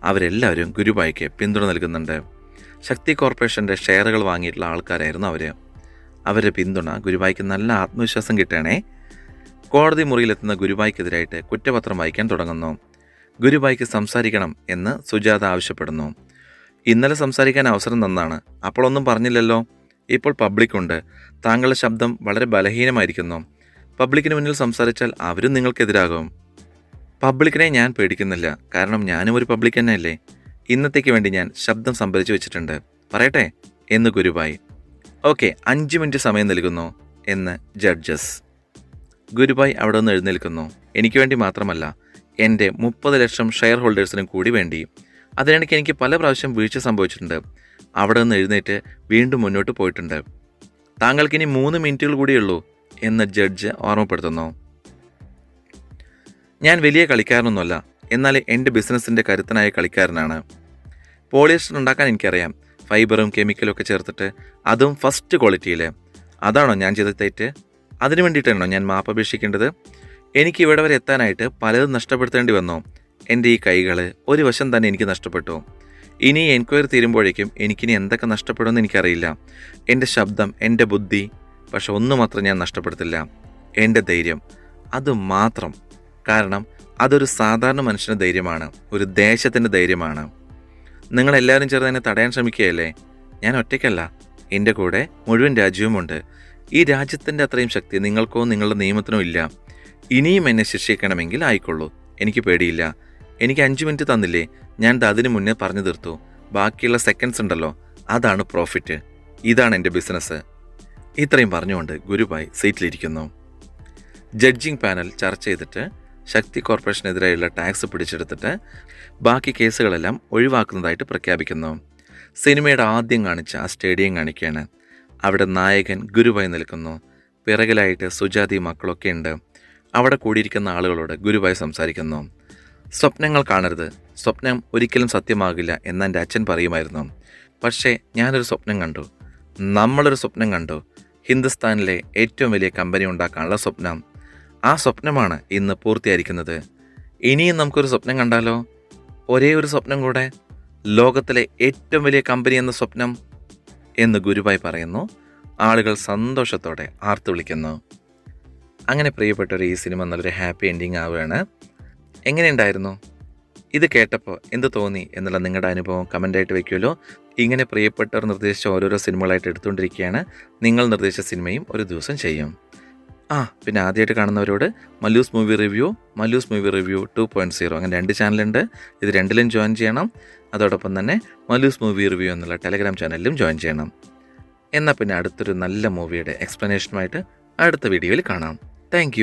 അവരെല്ലാവരും ഗുരുഭായ്ക്ക് പിന്തുണ നൽകുന്നുണ്ട്. ശക്തി കോർപ്പറേഷൻ്റെ ഷെയറുകൾ വാങ്ങിയിട്ടുള്ള ആൾക്കാരായിരുന്നു അവർ. അവരുടെ പിന്തുണ ഗുരുഭായ്ക്ക് നല്ല ആത്മവിശ്വാസം കിട്ടണേ. കോടതി മുറിയിലെത്തുന്ന ഗുരുഭായ്ക്കെതിരായിട്ട് കുറ്റപത്രം വായിക്കാൻ തുടങ്ങുന്നു. ഗുരുഭായ്ക്ക് സംസാരിക്കണം എന്ന് സുജാത ആവശ്യപ്പെടുന്നു. ഇന്നലെ സംസാരിക്കാൻ അവസരം തന്നാണ്, അപ്പോഴൊന്നും പറഞ്ഞില്ലല്ലോ. ഇപ്പോൾ പബ്ലിക്കുണ്ട്, താങ്കളുടെ ശബ്ദം വളരെ ബലഹീനമായിരിക്കുന്നു. പബ്ലിക്കിന് മുന്നിൽ സംസാരിച്ചാൽ അവരും നിങ്ങൾക്കെതിരാകും. പബ്ലിക്കിനെ ഞാൻ പേടിക്കുന്നില്ല, കാരണം ഞാനും ഒരു പബ്ലിക് തന്നെയല്ലേ. ഇന്നത്തേക്ക് വേണ്ടി ഞാൻ ശബ്ദം സംഭരിച്ചു വെച്ചിട്ടുണ്ട്, പറയട്ടെ എന്ന് ഗുരുഭായ്. ഓക്കെ, 5 മിനിറ്റ് സമയം നൽകുന്നു എന്ന് ജഡ്ജസ്. ഗുരുഭായ് അവിടെ നിന്ന് എഴുന്നേൽക്കുന്നു. എനിക്ക് വേണ്ടി മാത്രമല്ല, എൻ്റെ 30 ലക്ഷം ഷെയർ ഹോൾഡേഴ്സിനും കൂടി വേണ്ടി. അതിനിടയ്ക്ക് എനിക്ക് പല പ്രാവശ്യം വീഴ്ച സംഭവിച്ചിട്ടുണ്ട്. അവിടെ നിന്ന് എഴുന്നേറ്റ് വീണ്ടും മുന്നോട്ട് പോയിട്ടുണ്ട്. താങ്കൾക്കിനി 3 മിനിറ്റുകൾ കൂടിയുള്ളൂ എന്ന് ജഡ്ജ് ഓർമ്മപ്പെടുത്തുന്നു. ഞാൻ വലിയ കളിക്കാരനൊന്നുമല്ല, എന്നാൽ എൻ്റെ ബിസിനസ്സിൻ്റെ കരുത്തനായ കളിക്കാരനാണ്. പോളിയസ്റ്റർ ഉണ്ടാക്കാൻ എനിക്കറിയാം, ഫൈബറും കെമിക്കലും ഒക്കെ ചേർത്തിട്ട്, അതും ഫസ്റ്റ് ക്വാളിറ്റിയിൽ. അതാണോ ഞാൻ ചെയ്ത തെറ്റ്? അതിനു വേണ്ടിയിട്ടാണോ ഞാൻ മാപ്പപേക്ഷിക്കേണ്ടത്? എനിക്ക് ഇവിടെ വരെ എത്താനായിട്ട് പലതും നഷ്ടപ്പെടുത്തേണ്ടി വന്നു. എൻ്റെ ഈ കൈകൾ ഒരു വശം തന്നെ എനിക്ക് നഷ്ടപ്പെട്ടു. ഇനി എൻക്വയറി തീരുമ്പോഴേക്കും എനിക്കിനി എന്തൊക്കെ നഷ്ടപ്പെടുമെന്ന് എനിക്കറിയില്ല. എൻ്റെ ശബ്ദം, എൻ്റെ ബുദ്ധി, പക്ഷെ ഒന്നു മാത്രം ഞാൻ നഷ്ടപ്പെടുത്തില്ല, എൻ്റെ ധൈര്യം. അത് മാത്രം. കാരണം അതൊരു സാധാരണ മനുഷ്യൻ്റെ ധൈര്യമാണ്, ഒരു ദേശത്തിൻ്റെ ധൈര്യമാണ്. നിങ്ങളെല്ലാവരും ചേർന്ന് എന്നെ തടയാൻ ശ്രമിക്കുകയല്ലേ? ഞാൻ ഒറ്റയ്ക്കല്ല, എൻ്റെ കൂടെ മുഴുവൻ രാജ്യവുമുണ്ട്. ഈ രാജ്യത്തിൻ്റെ അത്രയും ശക്തി നിങ്ങൾക്കോ നിങ്ങളുടെ നിയമത്തിനോ ഇല്ല. ഇനിയും എന്നെ ശിക്ഷിക്കണമെങ്കിൽ ആയിക്കൊള്ളൂ, എനിക്ക് പേടിയില്ല. എനിക്ക് 5 മിനിറ്റ് തന്നില്ലേ, ഞാൻ അതിന് മുന്നേ പറഞ്ഞു തീർത്തു. ബാക്കിയുള്ള സെക്കൻഡ്സ് ഉണ്ടല്ലോ, അതാണ് പ്രോഫിറ്റ്. ഇതാണ് എൻ്റെ ബിസിനസ്. ഇത്രയും പറഞ്ഞുകൊണ്ട് ഗുരുഭായ് സീറ്റിലിരിക്കുന്നു. ജഡ്ജിങ് പാനൽ ചർച്ച ചെയ്തിട്ട് ശക്തി കോർപ്പറേഷനെതിരെയുള്ള ടാക്സ് പിടിച്ചെടുത്തിട്ട് ബാക്കി കേസുകളെല്ലാം ഒഴിവാക്കുന്നതായിട്ട് പ്രഖ്യാപിക്കുന്നു. സിനിമയുടെ ആദ്യം കാണിച്ച ആ സ്റ്റേഡിയം കാണിക്കുകയാണ്. അവിടെ നായകൻ ഗുരുഭായ് നിൽക്കുന്നു. പിറകിലായിട്ട് സുജാതി മക്കളൊക്കെ ഉണ്ട്. അവിടെ കൂടിയിരിക്കുന്ന ആളുകളോട് ഗുരുഭായ് സംസാരിക്കുന്നു. സ്വപ്നങ്ങൾ കാണരുത്, സ്വപ്നം ഒരിക്കലും സത്യമാകില്ല എന്ന് എൻ്റെ അച്ഛൻ പറയുമായിരുന്നു. പക്ഷേ ഞാനൊരു സ്വപ്നം കണ്ടു, നമ്മളൊരു സ്വപ്നം കണ്ടു. ഹിന്ദുസ്ഥാനിലെ ഏറ്റവും വലിയ കമ്പനി ഉണ്ടാക്കാനുള്ള സ്വപ്നം. ആ സ്വപ്നമാണ് ഇന്ന് പൂർത്തിയായിരിക്കുന്നത്. ഇനിയും നമുക്കൊരു സ്വപ്നം കണ്ടാലോ? ഒരേ ഒരു സ്വപ്നം കൂടെ, ലോകത്തിലെ ഏറ്റവും വലിയ കമ്പനി എന്ന സ്വപ്നം എന്ന് ഗുരുഭായ് പറയുന്നു. ആളുകൾ സന്തോഷത്തോടെ ആർത്തു വിളിക്കുന്നു. അങ്ങനെ പ്രിയപ്പെട്ടവർ, ഈ സിനിമ നല്ലൊരു ഹാപ്പി എൻഡിങ് ആവുകയാണ്. എങ്ങനെയുണ്ടായിരുന്നു? ഇത് കേട്ടപ്പോൾ എന്ത് തോന്നി എന്നുള്ള നിങ്ങളുടെ അനുഭവം കമൻ്റായിട്ട് വയ്ക്കുമല്ലോ. ഇങ്ങനെ പ്രിയപ്പെട്ടവർ നിർദ്ദേശിച്ച ഓരോരോ സിനിമകളായിട്ട് എടുത്തുകൊണ്ടിരിക്കുകയാണ്. നിങ്ങൾ നിർദ്ദേശിച്ച സിനിമയും ഒരു ദിവസം ചെയ്യും. പിന്നെ ആദ്യമായിട്ട് കാണുന്നവരോട് മല്ലൂസ് മൂവി റിവ്യൂ 2.0 അങ്ങനെ 2 ചാനലുണ്ട്. ഇത് രണ്ടിലും ജോയിൻ ചെയ്യണം. അതോടൊപ്പം തന്നെ മല്ലൂസ് മൂവി റിവ്യൂ എന്നുള്ള ടെലഗ്രാം ചാനലിലും ജോയിൻ ചെയ്യണം. എന്നാൽ പിന്നെ അടുത്തൊരു നല്ല മൂവിയുടെ എക്സ്പ്ലനേഷനുമായിട്ട് അടുത്ത വീഡിയോയിൽ കാണാം. താങ്ക്